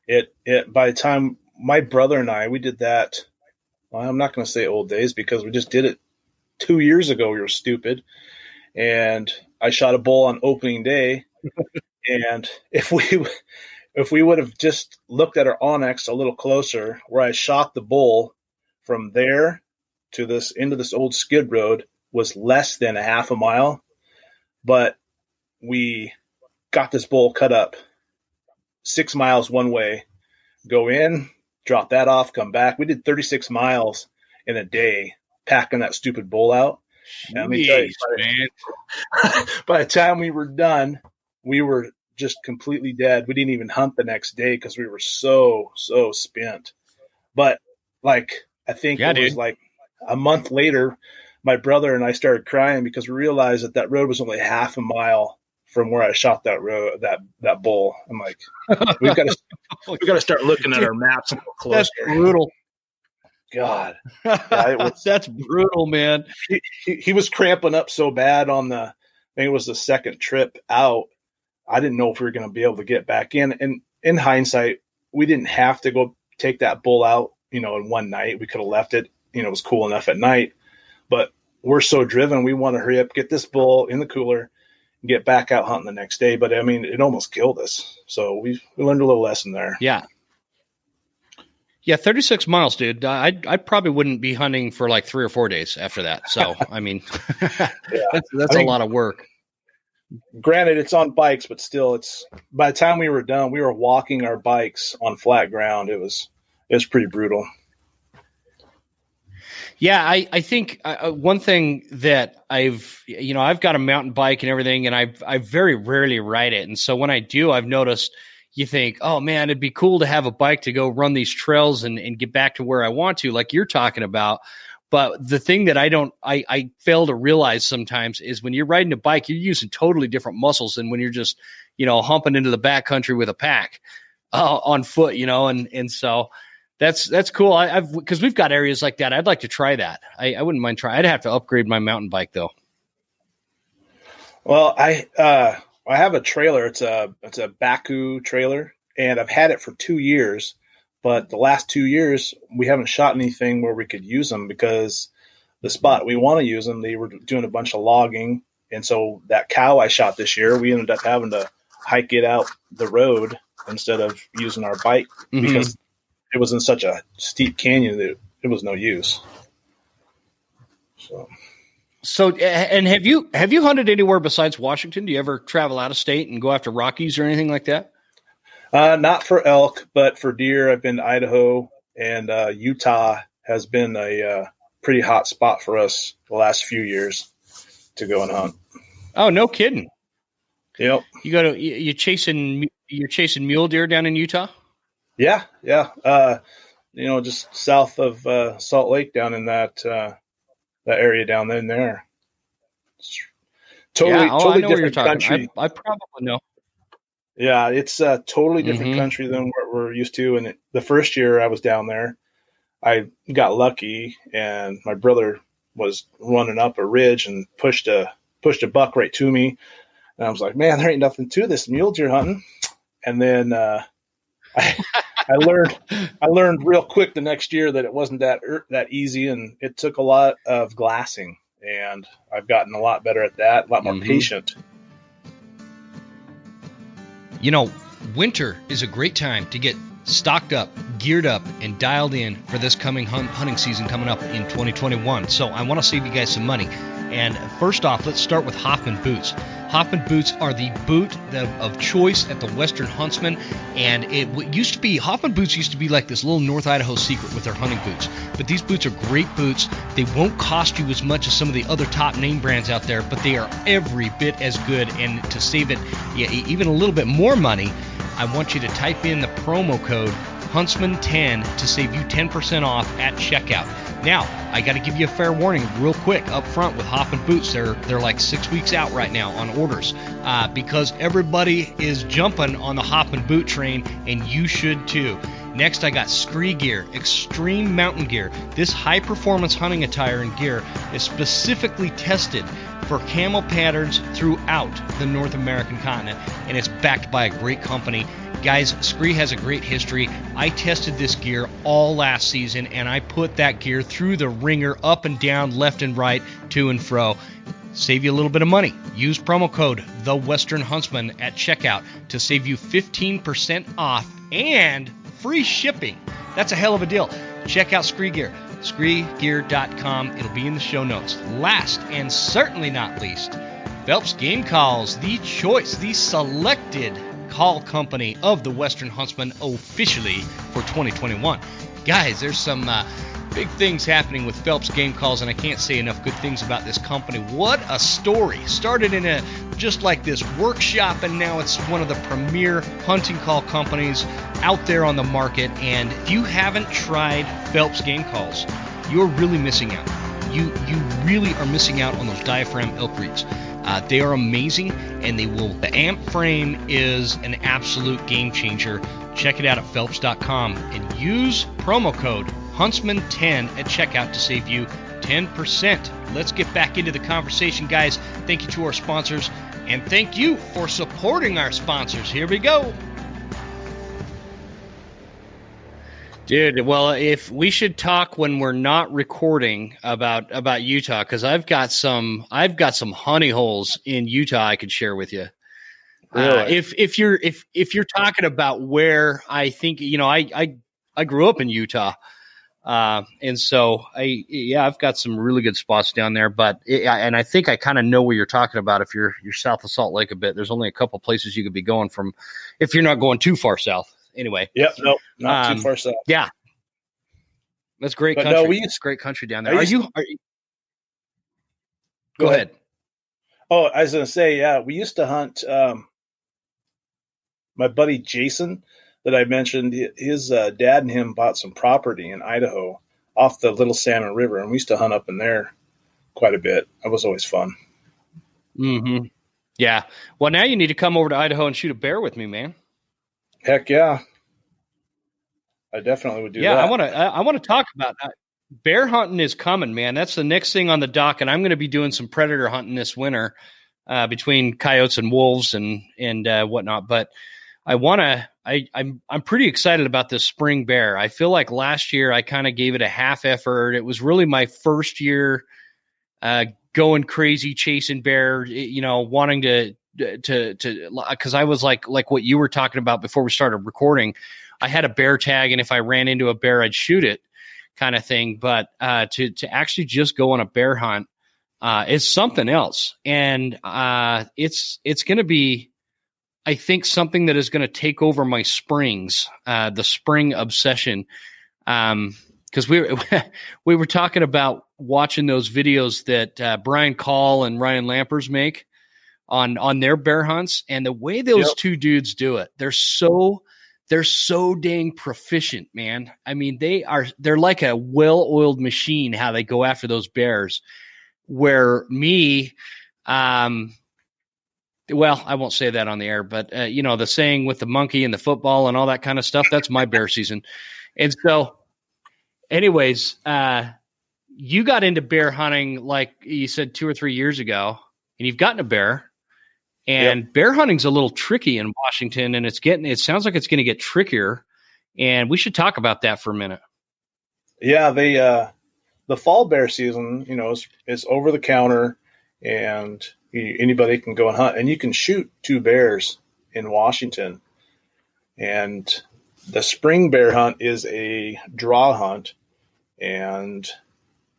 it by the time my brother and I, we did that, well, I'm not going to say old days because we just did it 2 years ago. We were stupid. And I shot a bull on opening day. And if we would have just looked at our Onyx a little closer, where I shot the bull from there to into this old skid road was less than 1/2 mile, but we got this bull cut up 6 miles one way, go in, drop that off, come back. We did 36 miles in a day packing that stupid bull out. And let me tell you, by the time we were done, we were just completely dead. We didn't even hunt the next day because we were so spent. But I think was like a month later, my brother and I started crying because we realized that road was only 1/2 mile from where I shot that bull. I'm like, we've got to start looking at our maps a little closer. That's brutal. God, yeah, that's brutal, man. He was cramping up so bad on I think it was the second trip out. I didn't know if we were going to be able to get back in. And in hindsight, we didn't have to go take that bull out in one night. We could have left it, it was cool enough at night, but we're so driven. We want to hurry up, get this bull in the cooler, and get back out hunting the next day. But I mean, it almost killed us. So we learned a little lesson there. Yeah. Yeah, 36 miles, dude. I probably wouldn't be hunting for like 3 or 4 days after that. So, I mean, that's a lot of work. Granted, it's on bikes, but still, by the time we were done, we were walking our bikes on flat ground. It was pretty brutal. Yeah, I think one thing that I've got a mountain bike and everything, and I very rarely ride it. And so when I do, I've noticed you think, oh man, it'd be cool to have a bike to go run these trails and get back to where I want to, like you're talking about. But the thing that I fail to realize sometimes is when you're riding a bike, you're using totally different muscles than when you're just, humping into the backcountry with a pack on foot, and so that's cool. Because we've got areas like that. I'd like to try that. I wouldn't mind trying. I'd have to upgrade my mountain bike though. Well, I have a trailer. It's a Baku trailer, and I've had it for 2 years. But the last 2 years, we haven't shot anything where we could use them because the spot we want to use them, they were doing a bunch of logging. And so that cow I shot this year, we ended up having to hike it out the road instead of using our bike because it was in such a steep canyon that it was no use. So, and have you hunted anywhere besides Washington? Do you ever travel out of state and go after Rockies or anything like that? Not for elk, but for deer, I've been to Idaho, and Utah has been a pretty hot spot for us the last few years to go and hunt. Oh, no kidding. Yep. You're chasing mule deer down in Utah? Yeah. Just south of Salt Lake, down in that area down there. It's totally I know where you're different talking. country. I probably know. Yeah, it's a totally different country than what we're used to. And the first year I was down there, I got lucky, and my brother was running up a ridge and pushed a buck right to me. And I was like, man, there ain't nothing to this mule deer hunting. And then I learned real quick the next year that it wasn't that easy, and it took a lot of glassing. And I've gotten a lot better at that, a lot more patient. Winter is a great time to get stocked up, geared up, and dialed in for this coming hunting season coming up in 2021. So I want to save you guys some money. And first off, let's start with Hoffman boots. Hoffman boots are the boot of choice at the Western Huntsman, and Hoffman boots used to be like this little North Idaho secret with their hunting boots. But these boots are great boots. They won't cost you as much as some of the other top name brands out there, but they are every bit as good. And to save it even a little bit more money, I want you to type in the promo code Huntsman10 to save you 10% off at checkout. Now, I got to give you a fair warning real quick up front with Hoffman boots. They're like 6 weeks out right now on orders because everybody is jumping on the Hoffman boot train, and you should too. Next, I got Scree Gear, extreme mountain gear. This high-performance hunting attire and gear is specifically tested for camel patterns throughout the North American continent, and it's backed by a great company. Guys, Scree has a great history. I tested this gear all last season, and I put that gear through the ringer, up and down, left and right, to and fro. Save you a little bit of money. Use promo code The Western Huntsman at checkout to save you 15% off and free shipping. That's a hell of a deal. Check out Scree Gear, ScreeGear.com. It'll be in the show notes. Last and certainly not least, Phelps Game Calls, the choice, the selected call company of the Western Huntsman officially for 2021. Guys, there's some big things happening with Phelps Game Calls, and I can't say enough good things about this company. What a story. Started in just like this workshop, and now it's one of the premier hunting call companies out there on the market. And if you haven't tried Phelps Game Calls, you're really missing out. You really are missing out on those diaphragm elk reeds. They are amazing, and the amp frame is an absolute game changer. Check it out at Phelps.com and use promo code Huntsman10 at checkout to save you 10%. Let's get back into the conversation, guys. Thank you to our sponsors, and thank you for supporting our sponsors. Here we go. Dude, well, if we should talk when we're not recording about Utah, because I've got some honey holes in Utah I could share with you. Really? If you're talking about where I think I grew up in Utah, and so I've got some really good spots down there. And I think I kind of know where you're talking about. If you're south of Salt Lake a bit, there's only a couple places you could be going from, if you're not going too far south. Anyway, Yep. No, not too far south. yeah, that's great But country. no, It's great country down there. I Are used, you? Go ahead. Oh, I was going to say, yeah, we used to hunt. My buddy Jason that I mentioned, his dad and him bought some property in Idaho off the Little Salmon River, and we used to hunt up in there quite a bit. That was always fun. Mm-hmm. Yeah. Well, now you need to come over to Idaho and shoot a bear with me, man. Heck yeah. I definitely would do Yeah, that. I want to talk about that. Bear hunting is coming, man. That's the next thing on the dock, and I'm going to be doing some predator hunting this winter between coyotes and wolves and whatnot. But I'm pretty excited about this spring bear. I feel like last year I kind of gave it a half effort. It was really my first year going crazy chasing bear, wanting to because I was like what you were talking about before we started recording. I had a bear tag, and if I ran into a bear, I'd shoot it, kind of thing. But to actually just go on a bear hunt is something else, and it's going to be, I think, something that is going to take over my springs, the spring obsession. Because we were talking about watching those videos that Brian Call and Ryan Lampers make on their bear hunts, and the way those two dudes do it, they're so dang proficient, man. I mean, they're like a well-oiled machine how they go after those bears. Where me, well, I won't say that on the air, but the saying with the monkey and the football and all that kind of stuff, that's my bear season. And so, anyways, you got into bear hunting, like you said, 2 or 3 years ago, and you've gotten a bear. And bear hunting's a little tricky in Washington, and it sounds like it's going to get trickier. And we should talk about that for a minute. Yeah, the fall bear season, is over the counter, and anybody can go and hunt, and you can shoot 2 bears in Washington. And the spring bear hunt is a draw hunt, and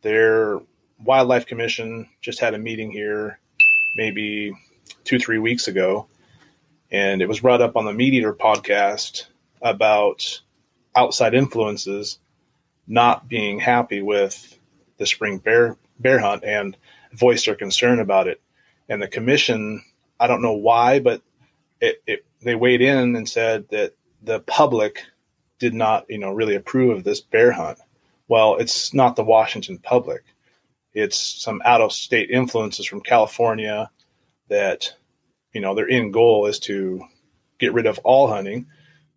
their wildlife commission just had a meeting here maybe 2-3 weeks ago, and it was brought up on the Meat Eater podcast about outside influences not being happy with the spring bear hunt and voiced their concern about it. And the commission, I don't know why, but they weighed in and said that the public did not, really approve of this bear hunt. Well, it's not the Washington public. It's some out-of-state influences from California that, their end goal is to get rid of all hunting.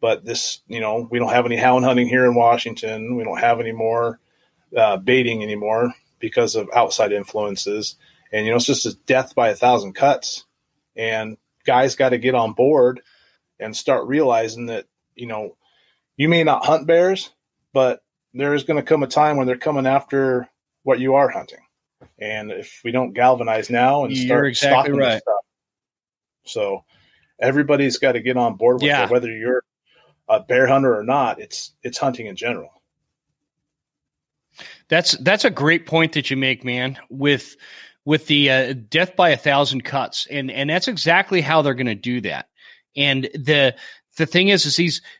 But this, we don't have any hound hunting here in Washington. We don't have any more baiting anymore because of outside influences. And, it's just a death by 1,000 cuts. And guys got to get on board and start realizing that, you may not hunt bears, but there is going to come a time when they're coming after what you are hunting. And if we don't galvanize now and start stopping this stuff. So everybody's got to get on board with it, whether you're a bear hunter or not. It's hunting in general. That's a great point that you make, man, with the death by 1,000 cuts. And that's exactly how they're going to do that. And the thing is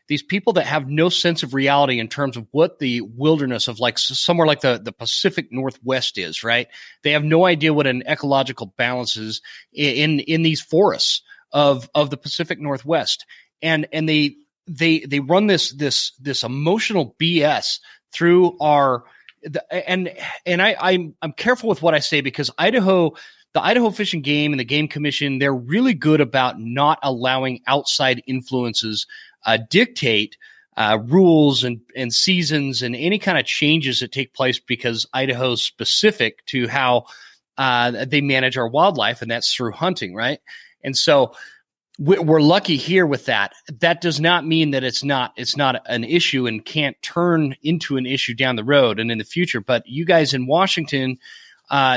these people that have no sense of reality in terms of what the wilderness of like somewhere like the Pacific Northwest is, right? They have no idea what an ecological balance is in these forests of the Pacific Northwest. And they run this emotional BS through I'm careful with what I say, because the Idaho Fish and Game and the Game Commission, they're really good about not allowing outside influences dictate rules and seasons and any kind of changes that take place, because Idaho's specific to how they manage our wildlife, and that's through hunting, right? And so we're lucky here with that. That does not mean that it's not an issue and can't turn into an issue down the road and in the future. But you guys in Washington,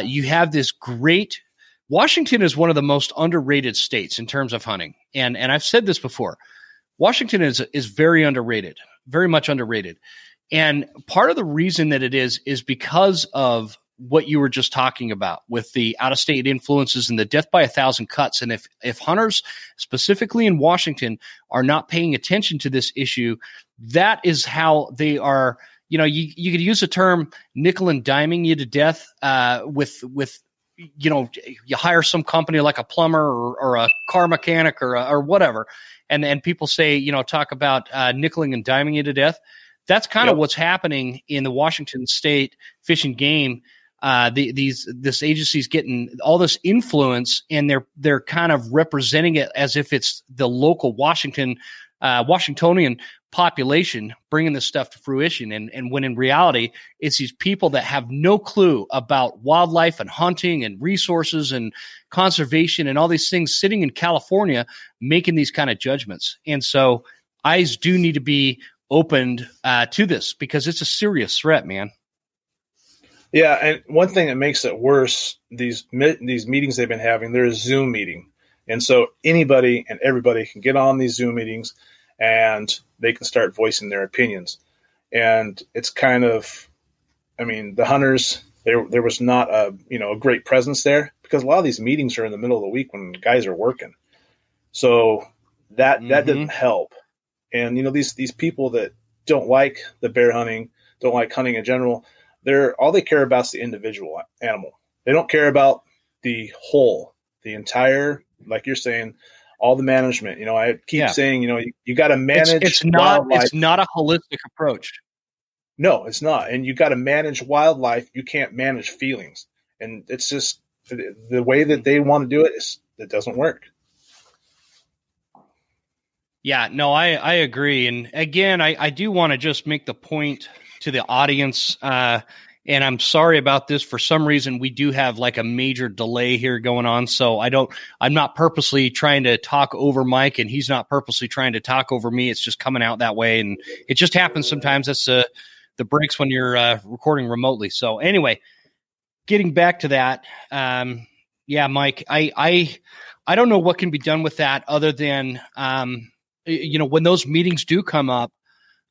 you have this great. Washington is one of the most underrated states in terms of hunting, and I've said this before. Washington is very underrated, very much underrated, and part of the reason that it is because of what you were just talking about with the out-of-state influences and the death by 1,000 cuts. And if hunters, specifically in Washington, are not paying attention to this issue, that is how they are. You know, you could use the term nickel and diming you to death with you hire some company like a plumber or a car mechanic or whatever, and people say talk about nickeling and diming you to death. That's kind of what's happening in the Washington State Fish and Game. This agency's getting all this influence, and they're kind of representing it as if it's the local Washingtonian population bringing this stuff to fruition. And when in reality, it's these people that have no clue about wildlife and hunting and resources and conservation and all these things sitting in California making these kind of judgments. And so eyes do need to be opened to this because it's a serious threat, man. Yeah, and one thing that makes it worse, these meetings they've been having, they're a Zoom meeting. And so anybody and everybody can get on these Zoom meetings and they can start voicing their opinions. And it's kind of, I mean, the hunters, there was not a great presence there because a lot of these meetings are in the middle of the week when guys are working. So that didn't help. And, these people that don't like the bear hunting, don't like hunting in general, all they care about is the individual animal. They don't care about the whole, the entire, like you're saying, all the management. I keep saying, you got to manage wildlife. It's not a holistic approach. No, it's not. And you got to manage wildlife. You can't manage feelings. And it's just the way that they want to do it it doesn't work. Yeah, no, I agree. And again, I do want to just make the point to the audience, and I'm sorry about this. For some reason, we do have like a major delay here going on. So I'm not purposely trying to talk over Mike, and he's not purposely trying to talk over me. It's just coming out that way. And it just happens sometimes. That's the breaks when you're recording remotely. So anyway, getting back to that. Yeah, Mike, I don't know what can be done with that other than, when those meetings do come up,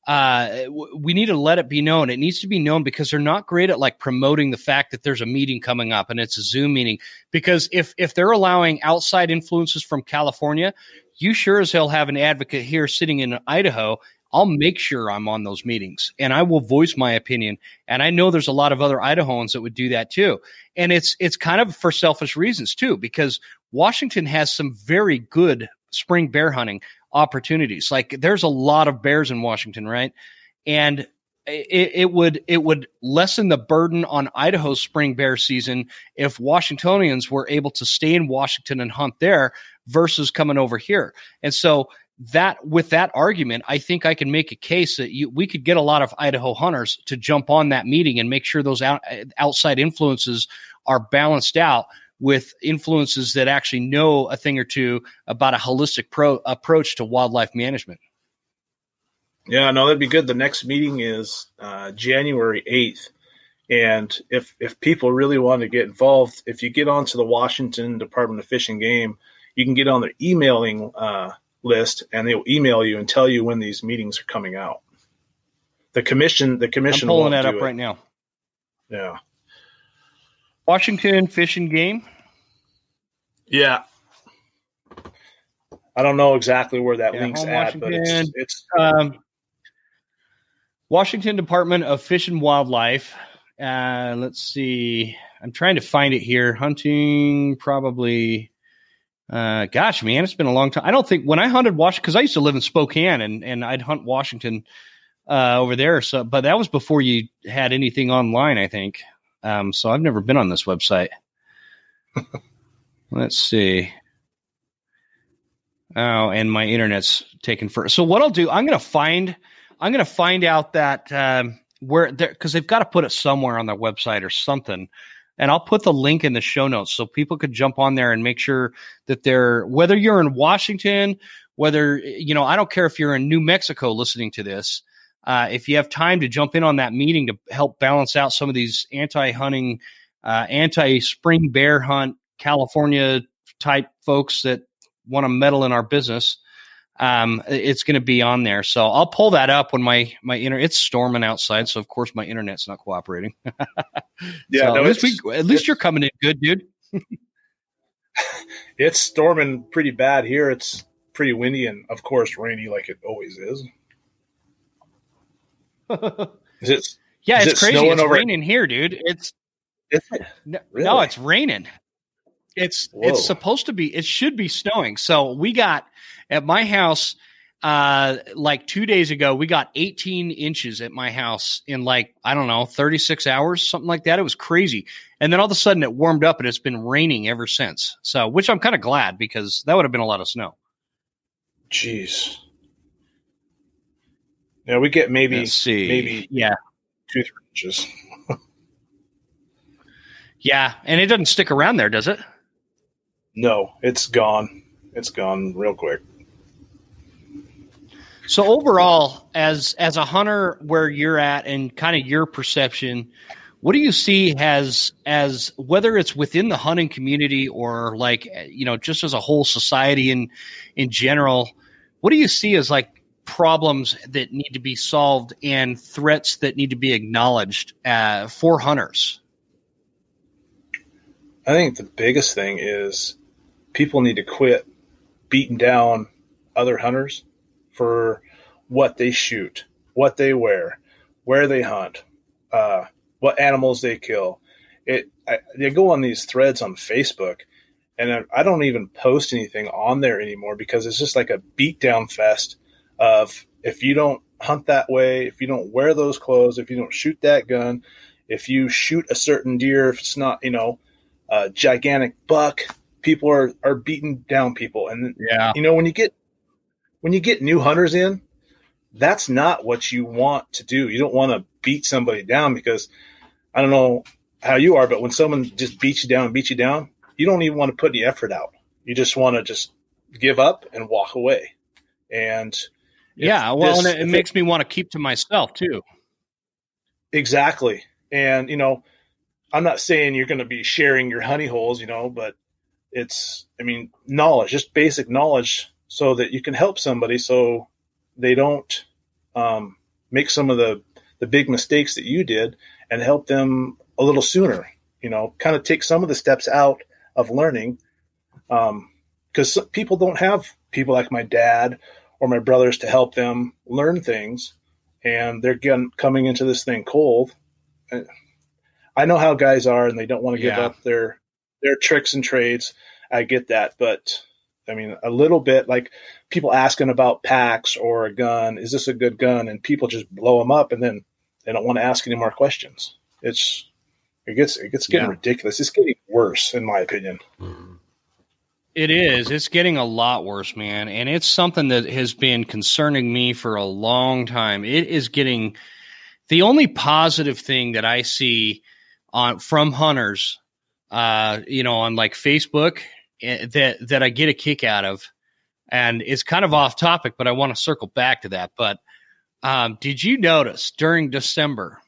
we need to let it be known. It needs to be known because they're not great at like promoting the fact that there's a meeting coming up and it's a Zoom meeting. Because if they're allowing outside influences from California, you sure as hell have an advocate here sitting in Idaho. I'll make sure I'm on those meetings and I will voice my opinion. And I know there's a lot of other Idahoans that would do that too. And it's kind of for selfish reasons too, because Washington has some very good spring bear hunting opportunities. Like there's a lot of bears in Washington, right? And it would lessen the burden on Idaho's spring bear season if Washingtonians were able to stay in Washington and hunt there versus coming over here. And so with that argument, I think I can make a case that we could get a lot of Idaho hunters to jump on that meeting and make sure those outside influences are balanced out with influences that actually know a thing or two about a holistic approach to wildlife management. Yeah, no, that'd be good. The next meeting is January 8th. And if people really want to get involved, if you get onto the Washington Department of Fish and Game, you can get on their emailing list and they'll email you and tell you when these meetings are coming out. The commission I'm pulling that up it right now. Yeah. Washington Fish and Game? Yeah. I don't know exactly where that link's at, but it's Washington Department of Fish and Wildlife. Let's see. I'm trying to find it here. Hunting, probably. Gosh, man, it's been a long time. I don't think when I hunted Washington, because I used to live in Spokane and I'd hunt Washington over there. So, but that was before you had anything online, I think. So I've never been on this website. Let's see. Oh, and my internet's taken first. So what I'll do, I'm going to find out that where there, because they've got to put it somewhere on their website or something. and I'll put the link in the show notes so people could jump on there and make sure that whether you're in Washington, whether, I don't care if you're in New Mexico listening to this, if you have time to jump in on that meeting to help balance out some of these anti-hunting, anti-spring bear hunt, California type folks that want to meddle in our business, it's going to be on there. So I'll pull that up when my internet, it's storming outside. So of course my internet's not cooperating. Yeah, so no, at least you're coming in good, dude. It's storming pretty bad here. It's pretty windy and of course rainy like it always is. It's crazy. It's raining here, dude. No, it's raining. It's supposed to be, it should be snowing. So we got at my house, like 2 days ago, we got 18 inches at my house in 36 hours, something like that. It was crazy. And then all of a sudden it warmed up and it's been raining ever since. So, which I'm kind of glad because that would have been a lot of snow. Jeez. Yeah, we get maybe 2-3 inches. Yeah. And it doesn't stick around there, does it? No, it's gone. It's gone real quick. So overall, as a hunter, where you're at and kind of your perception, what do you see as whether it's within the hunting community or just as a whole society in general, what do you see as problems that need to be solved and threats that need to be acknowledged for hunters? I think the biggest thing is people need to quit beating down other hunters for what they shoot, what they wear, where they hunt, what animals they kill. They go on these threads on Facebook, and I don't even post anything on there anymore because it's just like a beatdown fest of if you don't hunt that way, if you don't wear those clothes, if you don't shoot that gun, if you shoot a certain deer, if it's not, a gigantic buck, people are beating down people. And when you get new hunters in, that's not what you want to do. You don't want to beat somebody down because I don't know how you are, but when someone just beats you down, you don't even want to put any effort out. You just want to just give up and walk away. And it makes me want to keep to myself too. Exactly. And, I'm not saying you're going to be sharing your honey holes, but knowledge, just basic knowledge so that you can help somebody so they don't make some of the big mistakes that you did and help them a little sooner, kind of take some of the steps out of learning. Because people don't have people like my dad or my brothers to help them learn things, and they're coming into this thing cold. I know how guys are, and they don't want to give up their tricks and trades. I get that, but a little bit like people asking about packs or a gun. Is this a good gun? And people just blow them up, and then they don't want to ask any more questions. It gets getting ridiculous. It's getting worse, in my opinion. It is. It's getting a lot worse, man, and it's something that has been concerning me for a long time. It is getting the only positive thing that I see from hunters, on Facebook that I get a kick out of, and it's kind of off topic, but I want to circle back to that. But did you notice during December,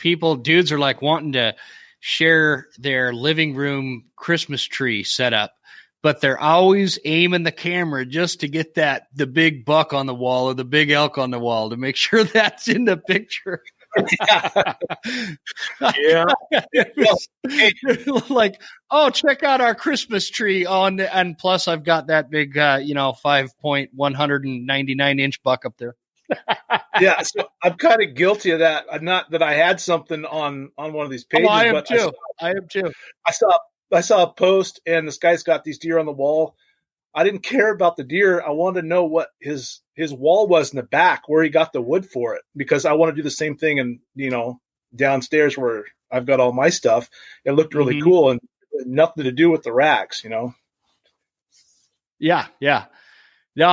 dudes are wanting to share their living room Christmas tree setup, but they're always aiming the camera just to get the big buck on the wall or the big elk on the wall to make sure that's in the picture. Yeah. Oh, check out our Christmas tree and plus I've got that big 5.199-inch buck up there. Yeah, so I'm kind of guilty of that. Not that I had something on one of these pages. I am too. I saw a post, and this guy's got these deer on the wall. I didn't care about the deer. I wanted to know what his wall was in the back, where he got the wood for it, because I want to do the same thing. And downstairs where I've got all my stuff, it looked really cool and nothing to do with the racks. Yeah. No,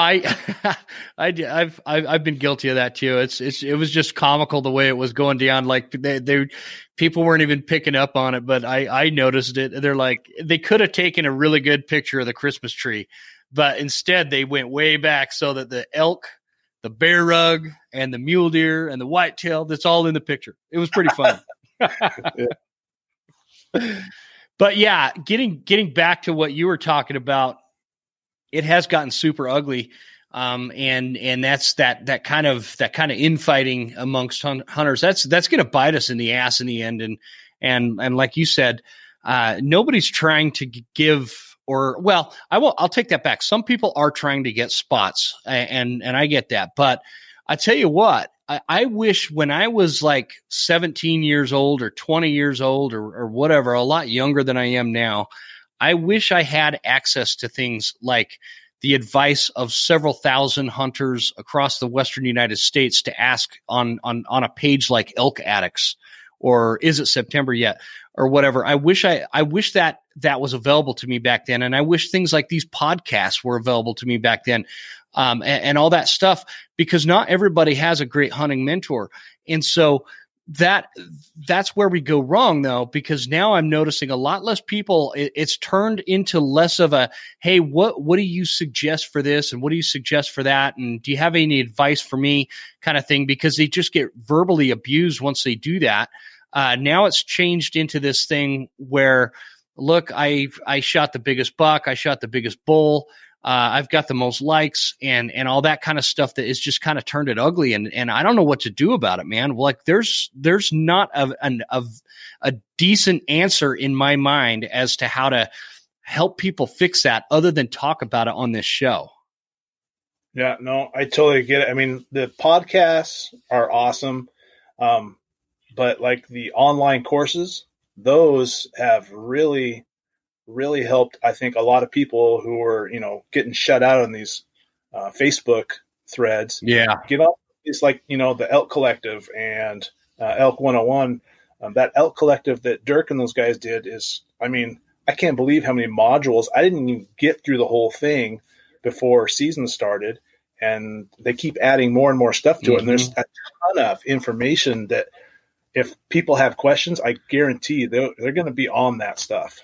I've been guilty of that too. It was just comical the way it was going down. Like they people weren't even picking up on it, but I noticed it. They're like, they could have taken a really good picture of the Christmas tree, but instead they went way back so that the elk, the bear rug, and the mule deer and the whitetail, that's all in the picture. It was pretty funny. But yeah, getting back to what you were talking about, it has gotten super ugly. And that's that kind of infighting amongst hunters. That's going to bite us in the ass in the end. And like you said, nobody's trying to give, or, well, I'll take that back. Some people are trying to get spots, and I get that. But I tell you what, I wish when I was like 17 years old or 20 years old or whatever, a lot younger than I am now, I wish I had access to things like the advice of several thousand hunters across the Western United States to ask on a page like Elk Addicts, or Is It September Yet, or whatever. I wish that was available to me back then. And I wish things like these podcasts were available to me back then. And all that stuff, because not everybody has a great hunting mentor. And so that's where we go wrong, though, because now I'm noticing a lot less people. It's turned into less of a, hey, what do you suggest for this, and what do you suggest for that, and do you have any advice for me, kind of thing, because they just get verbally abused once they do that. Now it's changed into this thing where, look, I shot the biggest buck, I shot the biggest bull, I've got the most likes, and all that kind of stuff that is just kind of turned it ugly. And I don't know what to do about it, man. Like there's not a decent answer in my mind as to how to help people fix that other than talk about it on this show. Yeah, no, I totally get it. I mean, the podcasts are awesome. But like the online courses, those have really helped, I think, a lot of people who were, getting shut out on these Facebook threads. Yeah. Give up. It's like, the Elk Collective and Elk 101. That Elk Collective that Dirk and those guys did is, I mean, I can't believe how many modules. I didn't even get through the whole thing before season started. And they keep adding more and more stuff to it. And there's a ton of information that if people have questions, I guarantee they're going to be on that stuff.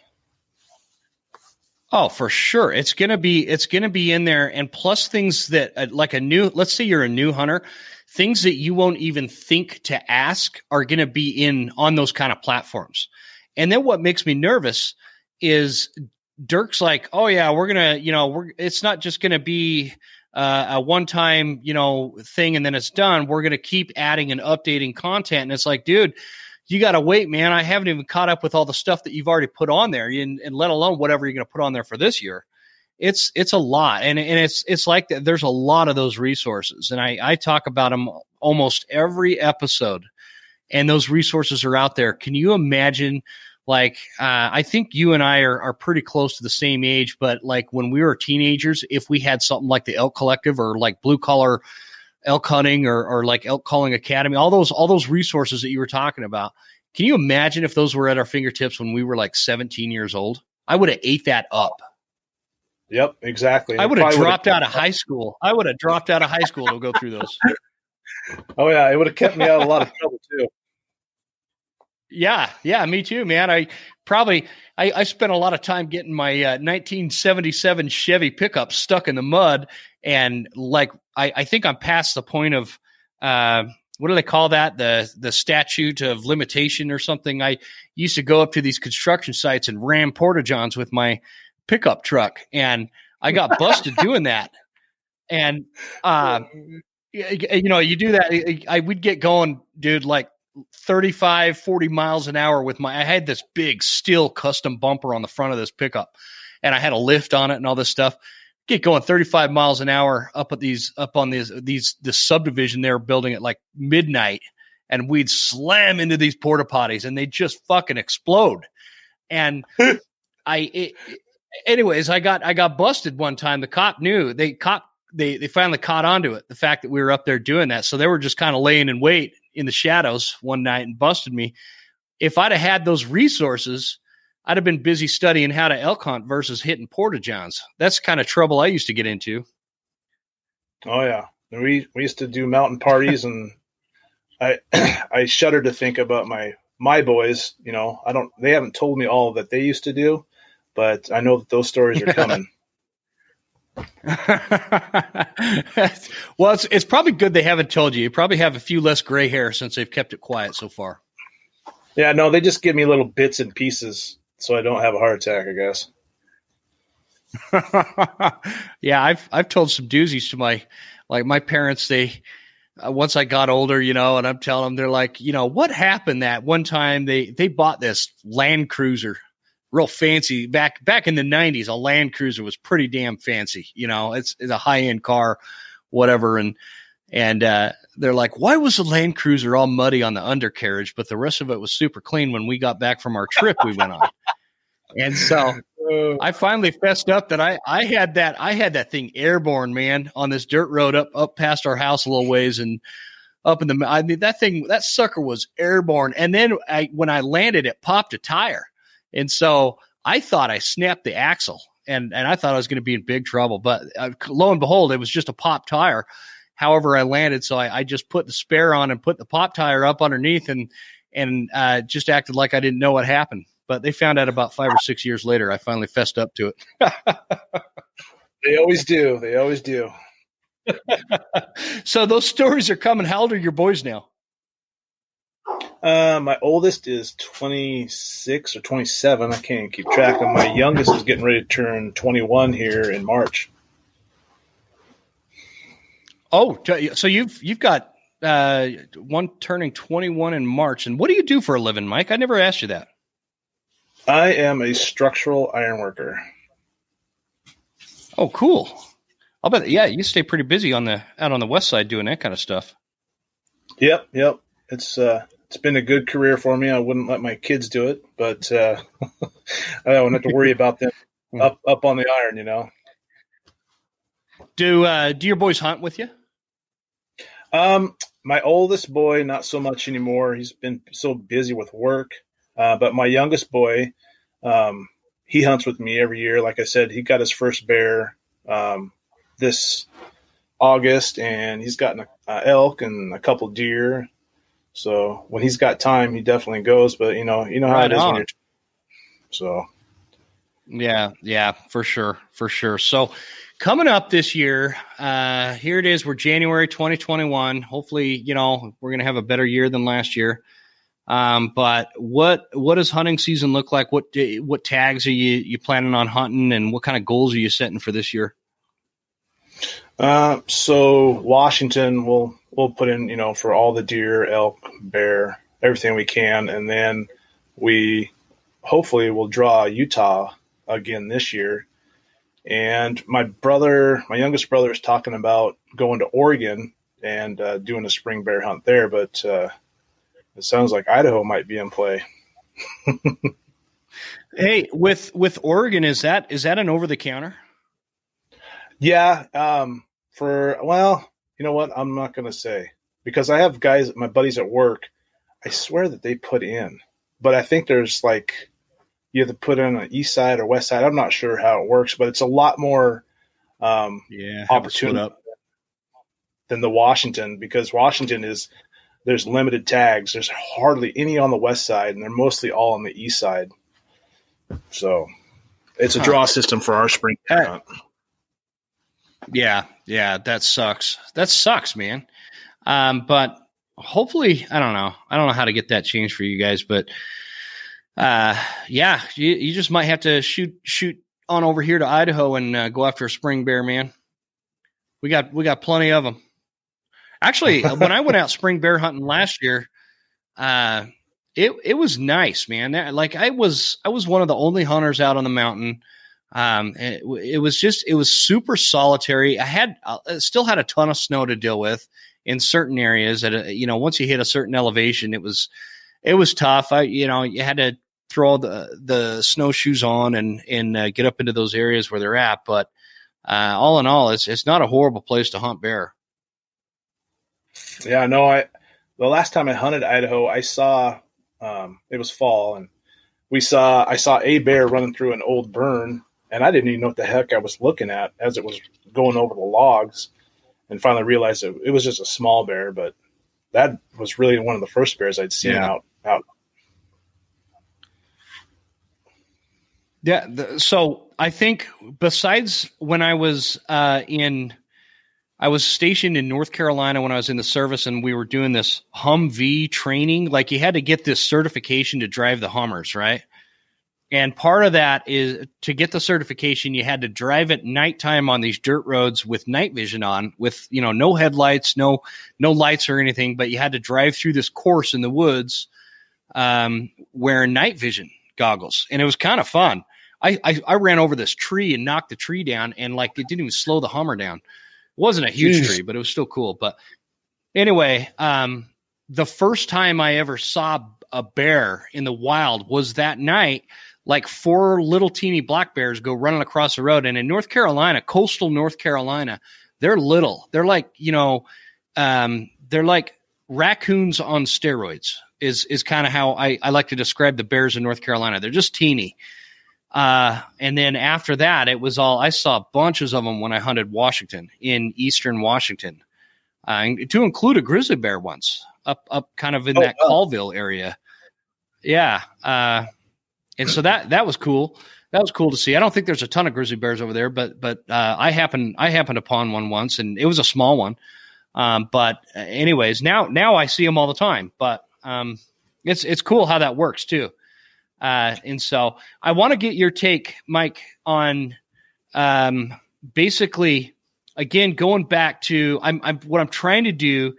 Oh, for sure. It's going to be in there. And plus things that like let's say you're a new hunter, things that you won't even think to ask are going to be on those kind of platforms. And then what makes me nervous is Dirk's like, oh yeah, we're going to, it's not just going to be a one-time, thing and then it's done. We're going to keep adding and updating content. And it's like, dude, you got to wait, man. I haven't even caught up with all the stuff that you've already put on there, and let alone whatever you're going to put on there for this year. It's a lot. And it's like that. There's a lot of those resources, and I talk about them almost every episode, and those resources are out there. Can you imagine? Like, I think you and I are pretty close to the same age, but like when we were teenagers, if we had something like the Elk Collective or like Blue Collar Elk Hunting or like Elk Calling Academy, all those resources that you were talking about. Can you imagine if those were at our fingertips when we were like 17 years old? I would have ate that up. Yep, exactly. I would have dropped out of high school. To go through those. Oh yeah, it would have kept me out of a lot of trouble too. Yeah, me too, man. I spent a lot of time getting my 1977 Chevy pickup stuck in the mud, and like I think I'm past the point of what do they call that? The statute of limitation or something. I used to go up to these construction sites and ram porta-johns with my pickup truck, and I got busted doing that. And you do that. We'd get going, dude, like 35, 40 miles an hour with I had this big steel custom bumper on the front of this pickup, and I had a lift on it and all this stuff. Get going 35 miles an hour up on this subdivision they were building at like midnight, and we'd slam into these porta potties and they'd just fucking explode. And anyways, I got busted one time. The cop knew. They finally caught onto it, the fact that we were up there doing that. So they were just kind of laying in wait in the shadows one night and busted me. If I'd have had those resources, I'd have been busy studying how to elk hunt versus hitting porta-johns. That's the kind of trouble I used to get into. Oh yeah, we used to do mountain parties, and I I shudder to think about my boys. I don't. They haven't told me all that they used to do, but I know that those stories are coming. Well, it's probably good they haven't told you. You probably have a few less gray hair since they've kept it quiet so far. Yeah, no, they just give me little bits and pieces so I don't have a heart attack, I guess. Yeah, I've told some doozies to my parents. They once I got older, and I'm telling them, they're like, what happened that one time they bought this Land Cruiser, real fancy back in the '90s. A Land Cruiser was pretty damn fancy. It's a high end car, whatever, and they're like, why was the Land Cruiser all muddy on the undercarriage, but the rest of it was super clean when we got back from our trip we went on? And so I finally fessed up that I had that thing airborne, man, on this dirt road up past our house a little ways and up in the. I mean, that sucker was airborne, and then when I landed, it popped a tire, and so I thought I snapped the axle, and I thought I was going to be in big trouble, but lo and behold, it was just a pop tire. However, I landed, so I just put the spare on and put the pop tire up underneath, and just acted like I didn't know what happened. But they found out about 5 or 6 years later. I finally fessed up to it. They always do. They always do. So those stories are coming. How old are your boys now? My oldest is 26 or 27. I can't keep track. And my youngest is getting ready to turn 21 here in March. Oh, so you've got one turning 21 in March. And what do you do for a living, Mike? I never asked you that. I am a structural ironworker. Oh, cool. I'll bet. Yeah, you stay pretty busy out on the west side doing that kind of stuff. Yep, yep. It's been a good career for me. I wouldn't let my kids do it, but I don't have to worry about them up on the iron. Do your boys hunt with you? My oldest boy, not so much anymore. He's been so busy with work. But my youngest boy, he hunts with me every year. Like I said, he got his first bear this August, and he's gotten a elk and a couple deer. So when he's got time, he definitely goes. But how Right it is when on. you're so. Yeah, for sure. So coming up this year, here it is. We're January 2021. Hopefully, we're going to have a better year than last year. But what does hunting season look like? What tags are you planning on hunting, and what kind of goals are you setting for this year? So Washington, we'll put in, for all the deer, elk, bear, everything we can, and then we hopefully will draw Utah again this year. And my youngest brother, is talking about going to Oregon and doing a spring bear hunt there, but it sounds like Idaho might be in play. Hey, with Oregon, is that an over the counter? Yeah. You know what? I'm not going to say, because I have guys, my buddies at work, I swear that they put in, but I think there's like, you have to put in an east side or west side. I'm not sure how it works, but it's a lot more opportunity than the Washington, because there's limited tags. There's hardly any on the west side, and they're mostly all on the east side. So it's a draw system for our spring hunt. Yeah, that sucks. That sucks, man. But hopefully, I don't know how to get that changed for you guys, but yeah, you just might have to shoot on over here to Idaho and go after a spring bear, man. We got plenty of them. Actually, when I went out spring bear hunting last year, it was nice, man. I was one of the only hunters out on the mountain. It was super solitary. I still had a ton of snow to deal with in certain areas. Once you hit a certain elevation, it was tough. You had to throw the snowshoes on and get up into those areas where they're at. But all in all, it's not a horrible place to hunt bear. Yeah, no, the last time I hunted Idaho, I saw it was fall, and I saw a bear running through an old burn, and I didn't even know what the heck I was looking at as it was going over the logs. and finally realized it was just a small bear, but that was really one of the first bears I'd seen Yeah. out. Yeah. So I think besides when I was I was stationed in North Carolina when I was in the service, and we were doing this Humvee training. Like you had to get this certification to drive the Hummers, right? And part of that is to get the certification, you had to drive at nighttime on these dirt roads with night vision on, with no headlights, no lights or anything, but you had to drive through this course in the woods wearing night vision goggles, and it was kind of fun. I ran over this tree and knocked the tree down, and like it didn't even slow the Hummer down. It wasn't a huge tree, but it was still cool. But anyway, the first time I ever saw a bear in the wild was that night. Like 4 little teeny black bears go running across the road. And in North Carolina, coastal North Carolina, they're little. They're like, they're like raccoons on steroids is kind of how I like to describe the bears in North Carolina. They're just teeny. And then after that, I saw bunches of them when I hunted Washington, in eastern Washington, to include a grizzly bear once up kind of in that Colville area. Yeah. And so that was cool. That was cool to see. I don't think there's a ton of grizzly bears over there, but I happened upon one once, and it was a small one. But anyways, now I see them all the time. But it's cool how that works too. And so I want to get your take, Mike, on basically, again, going back to what I'm trying to do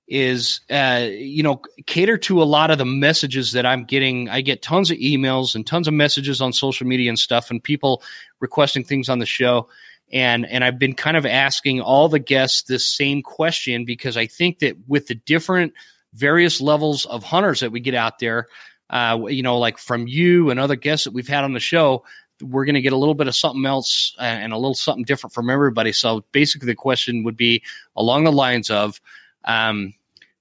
is, cater to a lot of the messages that I'm getting. I get tons of emails and tons of messages on social media and stuff, and people requesting things on the show. And I've been kind of asking all the guests this same question, because I think that with the different various levels of hunters that we get out there, like from you and other guests that we've had on the show, we're going to get a little bit of something else and a little something different from everybody. So basically the question would be along the lines of,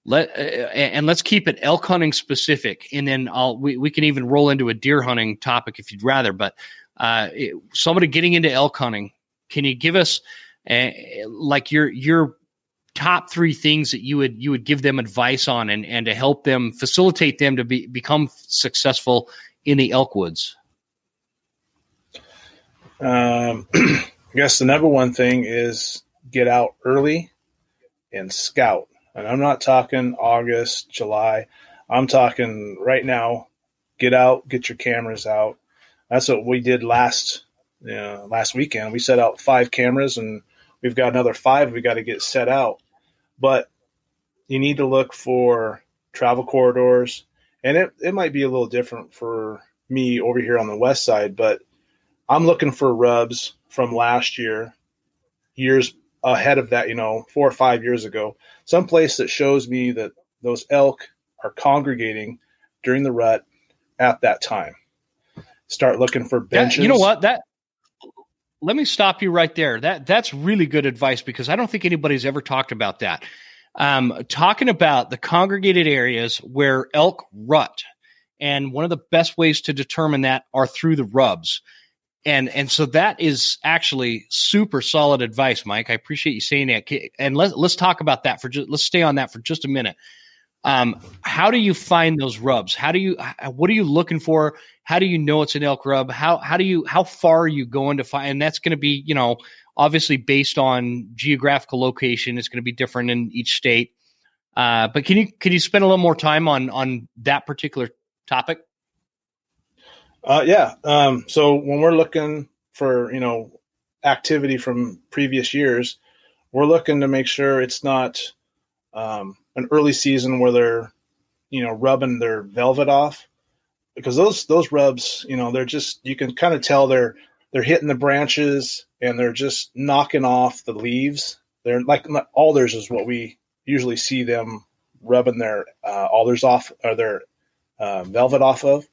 let's keep it elk hunting specific, and then we can even roll into a deer hunting topic if you'd rather. But somebody getting into elk hunting, can you give us like your top 3 things that you would give them advice on, and to help them facilitate them to become successful in the elk woods? I guess the number one thing is get out early and scout. And I'm not talking August, July. I'm talking right now. Get out, get your cameras out. That's what we did last weekend. We set out 5 cameras, and we've got another 5 we got to get set out. But you need to look for travel corridors, and it might be a little different for me over here on the west side, but I'm looking for rubs from last year, years ahead of that, 4 or 5 years ago, someplace that shows me that those elk are congregating during the rut at that time. Start looking for benches. You know what? Let me stop you right there. That's really good advice, because I don't think anybody's ever talked about that. Talking about the congregated areas where elk rut, and one of the best ways to determine that are through the rubs. And so that is actually super solid advice, Mike. I appreciate you saying that. And let's talk about that let's stay on that for just a minute. How do you find those rubs? What are you looking for? How do you know it's an elk rub? How far are you going to find? And that's going to be, obviously based on geographical location. It's going to be different in each state. But can you spend a little more time on that particular topic? Yeah. So when we're looking for, activity from previous years, we're looking to make sure it's not an early season where they're, rubbing their velvet off, because those rubs, they're just, you can kind of tell they're hitting the branches and they're just knocking off the leaves. They're like alders is what we usually see them rubbing their alders off, or their velvet off of.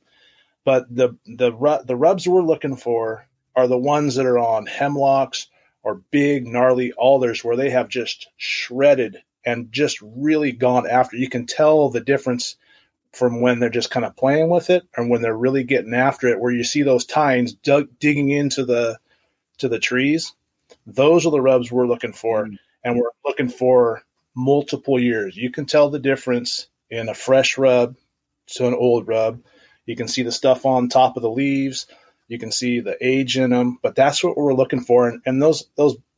But the rubs we're looking for are the ones that are on hemlocks or big gnarly alders where they have just shredded and just really gone after. You can tell the difference from when they're just kind of playing with it and when they're really getting after it, where you see those tines digging into the trees. Those are the rubs we're looking for. and we're looking for multiple years. You can tell the difference in a fresh rub to an old rub. You can see the stuff on top of the leaves. You can see the age in them, but that's what we're looking for. And those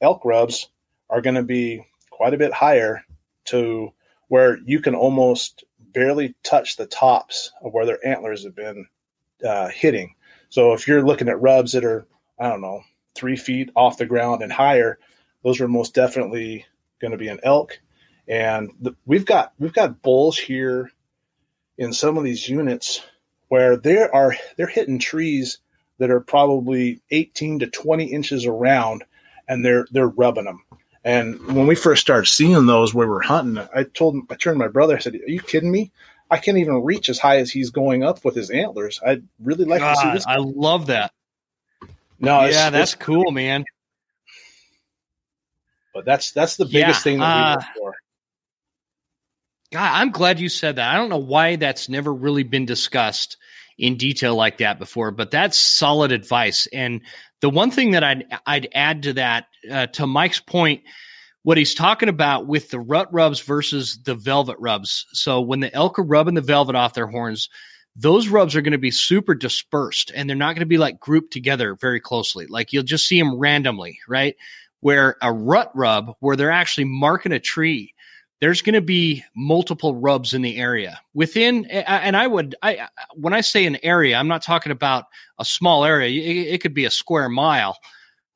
elk rubs are going to be quite a bit higher to where you can almost barely touch the tops of where their antlers have been hitting. So if you're looking at rubs that are, I don't know, 3 feet off the ground and higher, those are most definitely going to be an elk. And we've got bulls here in some of these units where they're hitting trees that are probably 18 to 20 inches around, and they're rubbing them. And when we first started seeing those, we were hunting. I turned to my brother. I said, "Are you kidding me? I can't even reach as high as he's going up with his antlers. I'd really like to see this." I love that. No, yeah, that's cool, man. But that's the biggest thing that we look for. God, I'm glad you said that. I don't know why that's never really been discussed in detail like that before, but that's solid advice. And the one thing that I'd add to that, to Mike's point, what he's talking about with the rut rubs versus the velvet rubs. So when the elk are rubbing the velvet off their horns, those rubs are going to be super dispersed, and they're not going to be like grouped together very closely. Like you'll just see them randomly, right? Where a rut rub, where they're actually marking a tree, there's going to be multiple rubs in the area within. And when I say an area, I'm not talking about a small area. It could be a square mile,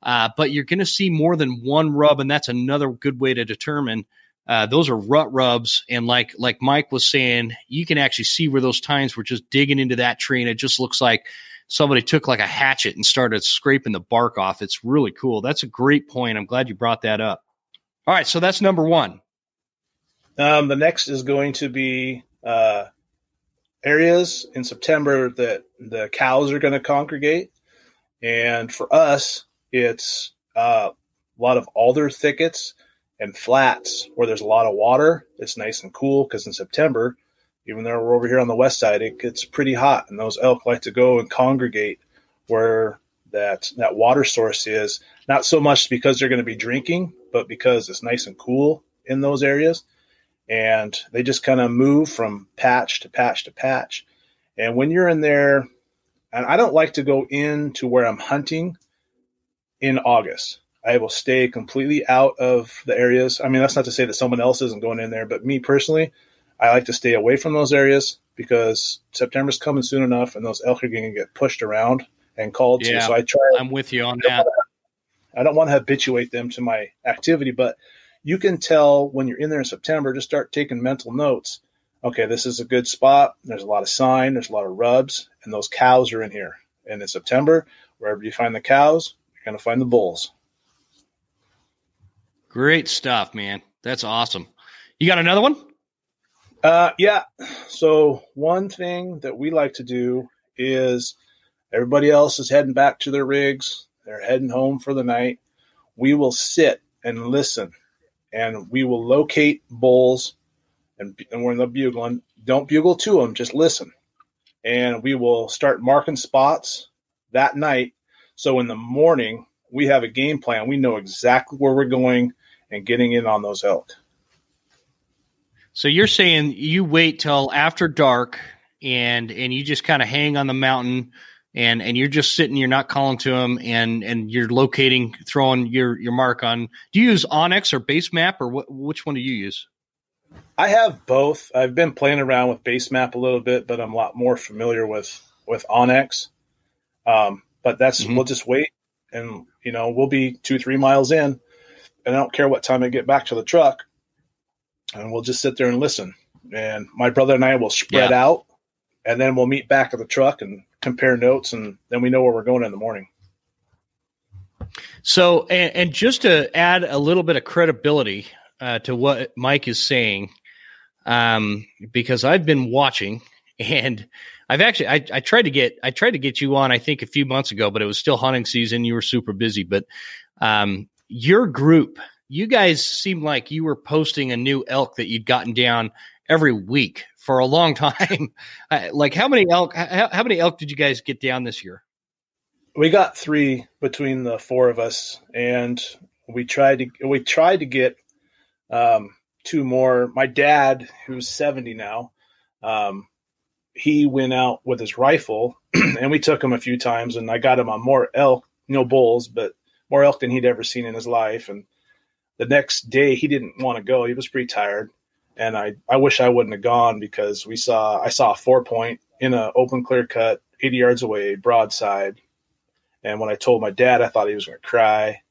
but you're going to see more than one rub. And that's another good way to determine those are rut rubs. And like Mike was saying, you can actually see where those tines were just digging into that tree. And it just looks like somebody took like a hatchet and started scraping the bark off. It's really cool. That's a great point. I'm glad you brought that up. All right. So that's number one. The next is going to be areas in September that the cows are going to congregate. And for us, it's a lot of alder thickets and flats where there's a lot of water. It's nice and cool because in September, even though we're over here on the west side, it gets pretty hot. And those elk like to go and congregate where that water source is, not so much because they're going to be drinking, but because it's nice and cool in those areas. And they just kind of move from patch to patch to patch. And when you're in there, and I don't like to go into where I'm hunting in August. I will stay completely out of the areas. I mean, that's not to say that someone else isn't going in there, but me personally, I like to stay away from those areas because September's coming soon enough and those elk are going to get pushed around and called to. So I'm with you on that. I don't want to habituate them to my activity, but you can tell when you're in there in September, just start taking mental notes. Okay, this is a good spot. There's a lot of sign. There's a lot of rubs, and those cows are in here. And in September, wherever you find the cows, you're going to find the bulls. Great stuff, man. That's awesome. You got another one? Yeah. So one thing that we like to do is everybody else is heading back to their rigs. They're heading home for the night. We will sit and listen. And we will locate bulls, and when they're bugling, don't bugle to them, just listen. And we will start marking spots that night. So in the morning, we have a game plan. We know exactly where we're going and getting in on those elk. So you're saying you wait till after dark and you just kind of hang on the mountain and you're just sitting, you're not calling to them, and you're locating, throwing your mark on. Do you use Onyx or Base Map, or which one do you use? I have both. I've been playing around with Base Map a little bit, but I'm a lot more familiar with Onyx. But that's We'll just wait, and we'll be 2-3 miles in, and I don't care what time I get back to the truck, and we'll just sit there and listen. And my brother and I will spread out, and then we'll meet back at the truck and compare notes, and then we know where we're going in the morning. So, and just to add a little bit of credibility to what Mike is saying, because I've been watching, and I've actually I tried to get you on, I think, a few months ago, but it was still hunting season. You were super busy, but your group, you guys seemed like you were posting a new elk that you'd gotten down every week for a long time. Like how many elk did you guys get down this year? We got 3 between the 4 of us, and we tried to get Two more. My dad, who's 70 now, um, he went out with his rifle, and we took him a few times, and I got him on more elk, no bulls, but more elk than he'd ever seen in his life. And the next day, he didn't want to go. He was pretty tired, and I wish I wouldn't have gone because I saw a 4-point in an open clear cut, 80 yards away, broadside. And when I told my dad, I thought he was going to cry.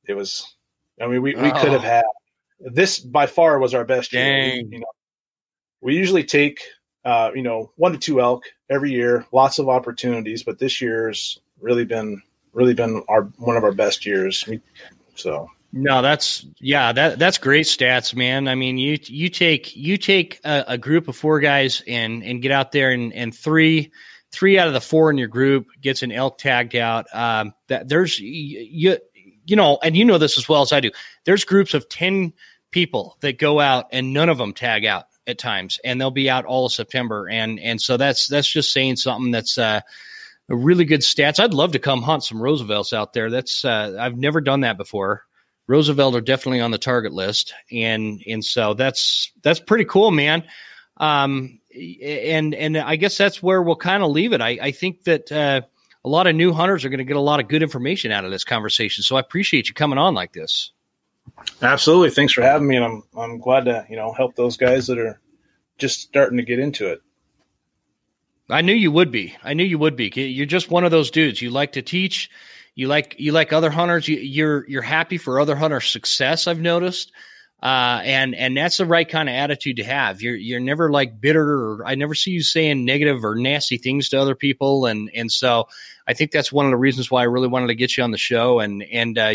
It was, I mean, we could have had this by far was our best year. We usually take, 1 to 2 elk every year, lots of opportunities, but this year's really been one of our best years. No, that's great stats, man. I mean, you take a group of 4 guys and get out there and three out of the 4 in your group gets an elk tagged out. That there's and you know this as well as I do. There's groups of 10 people that go out and none of them tag out at times, and they'll be out all of September. And so that's just saying something that's a really good stats. I'd love to come hunt some Roosevelts out there. That's I've never done that before. Roosevelt are definitely on the target list, and so that's pretty cool, man. And I guess that's where we'll kind of leave it. I think that a lot of new hunters are going to get a lot of good information out of this conversation. So I appreciate you coming on like this. Absolutely. Thanks for having me. And I'm glad to, help those guys that are just starting to get into it. I knew you would be. You're just one of those dudes. You like to teach. You like other hunters. You're happy for other hunters' success. I've noticed. And that's the right kind of attitude to have. You're never like bitter, or I never see you saying negative or nasty things to other people. And so I think that's one of the reasons why I really wanted to get you on the show. And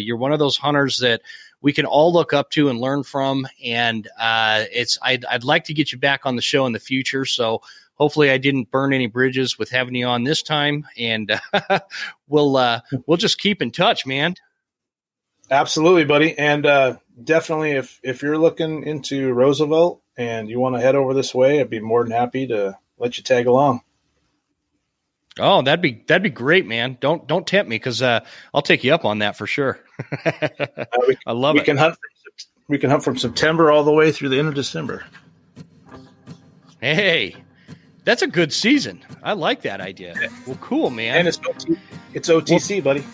you're one of those hunters that we can all look up to and learn from. And I'd like to get you back on the show in the future. So hopefully I didn't burn any bridges with having you on this time. And we'll just keep in touch, man. Absolutely, buddy. And definitely if you're looking into Roosevelt and you want to head over this way, I'd be more than happy to let you tag along. Oh, that'd be great, man. Don't tempt me, because I'll take you up on that for sure. I love it. We can hunt from September all the way through the end of December. Hey, that's a good season. I like that idea. Well, cool, man. And it's OTC, buddy.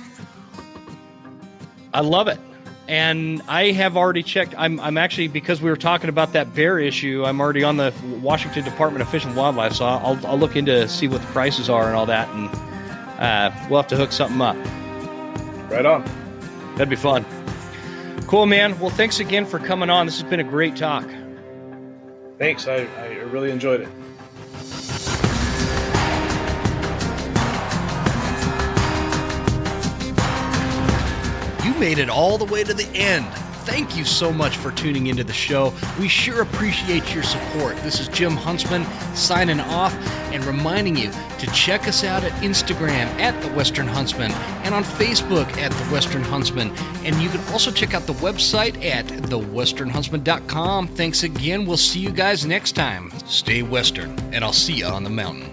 I love it. And I have already checked. I'm actually, because we were talking about that bear issue, I'm already on the Washington Department of Fish and Wildlife, so I'll look into see what the prices are and all that, and we'll have to hook something up. Right on. That'd be fun. Cool, man. Well, thanks again for coming on. This has been a great talk. Thanks. I really enjoyed it. You made it all the way to the end. Thank you so much for tuning into the show. We sure appreciate your support. This is Jim Huntsman signing off and reminding you to check us out at Instagram at The Western Huntsman and on Facebook at The Western Huntsman. And you can also check out the website at thewesternhuntsman.com. Thanks again. We'll see you guys next time. Stay Western, and I'll see you on the mountain.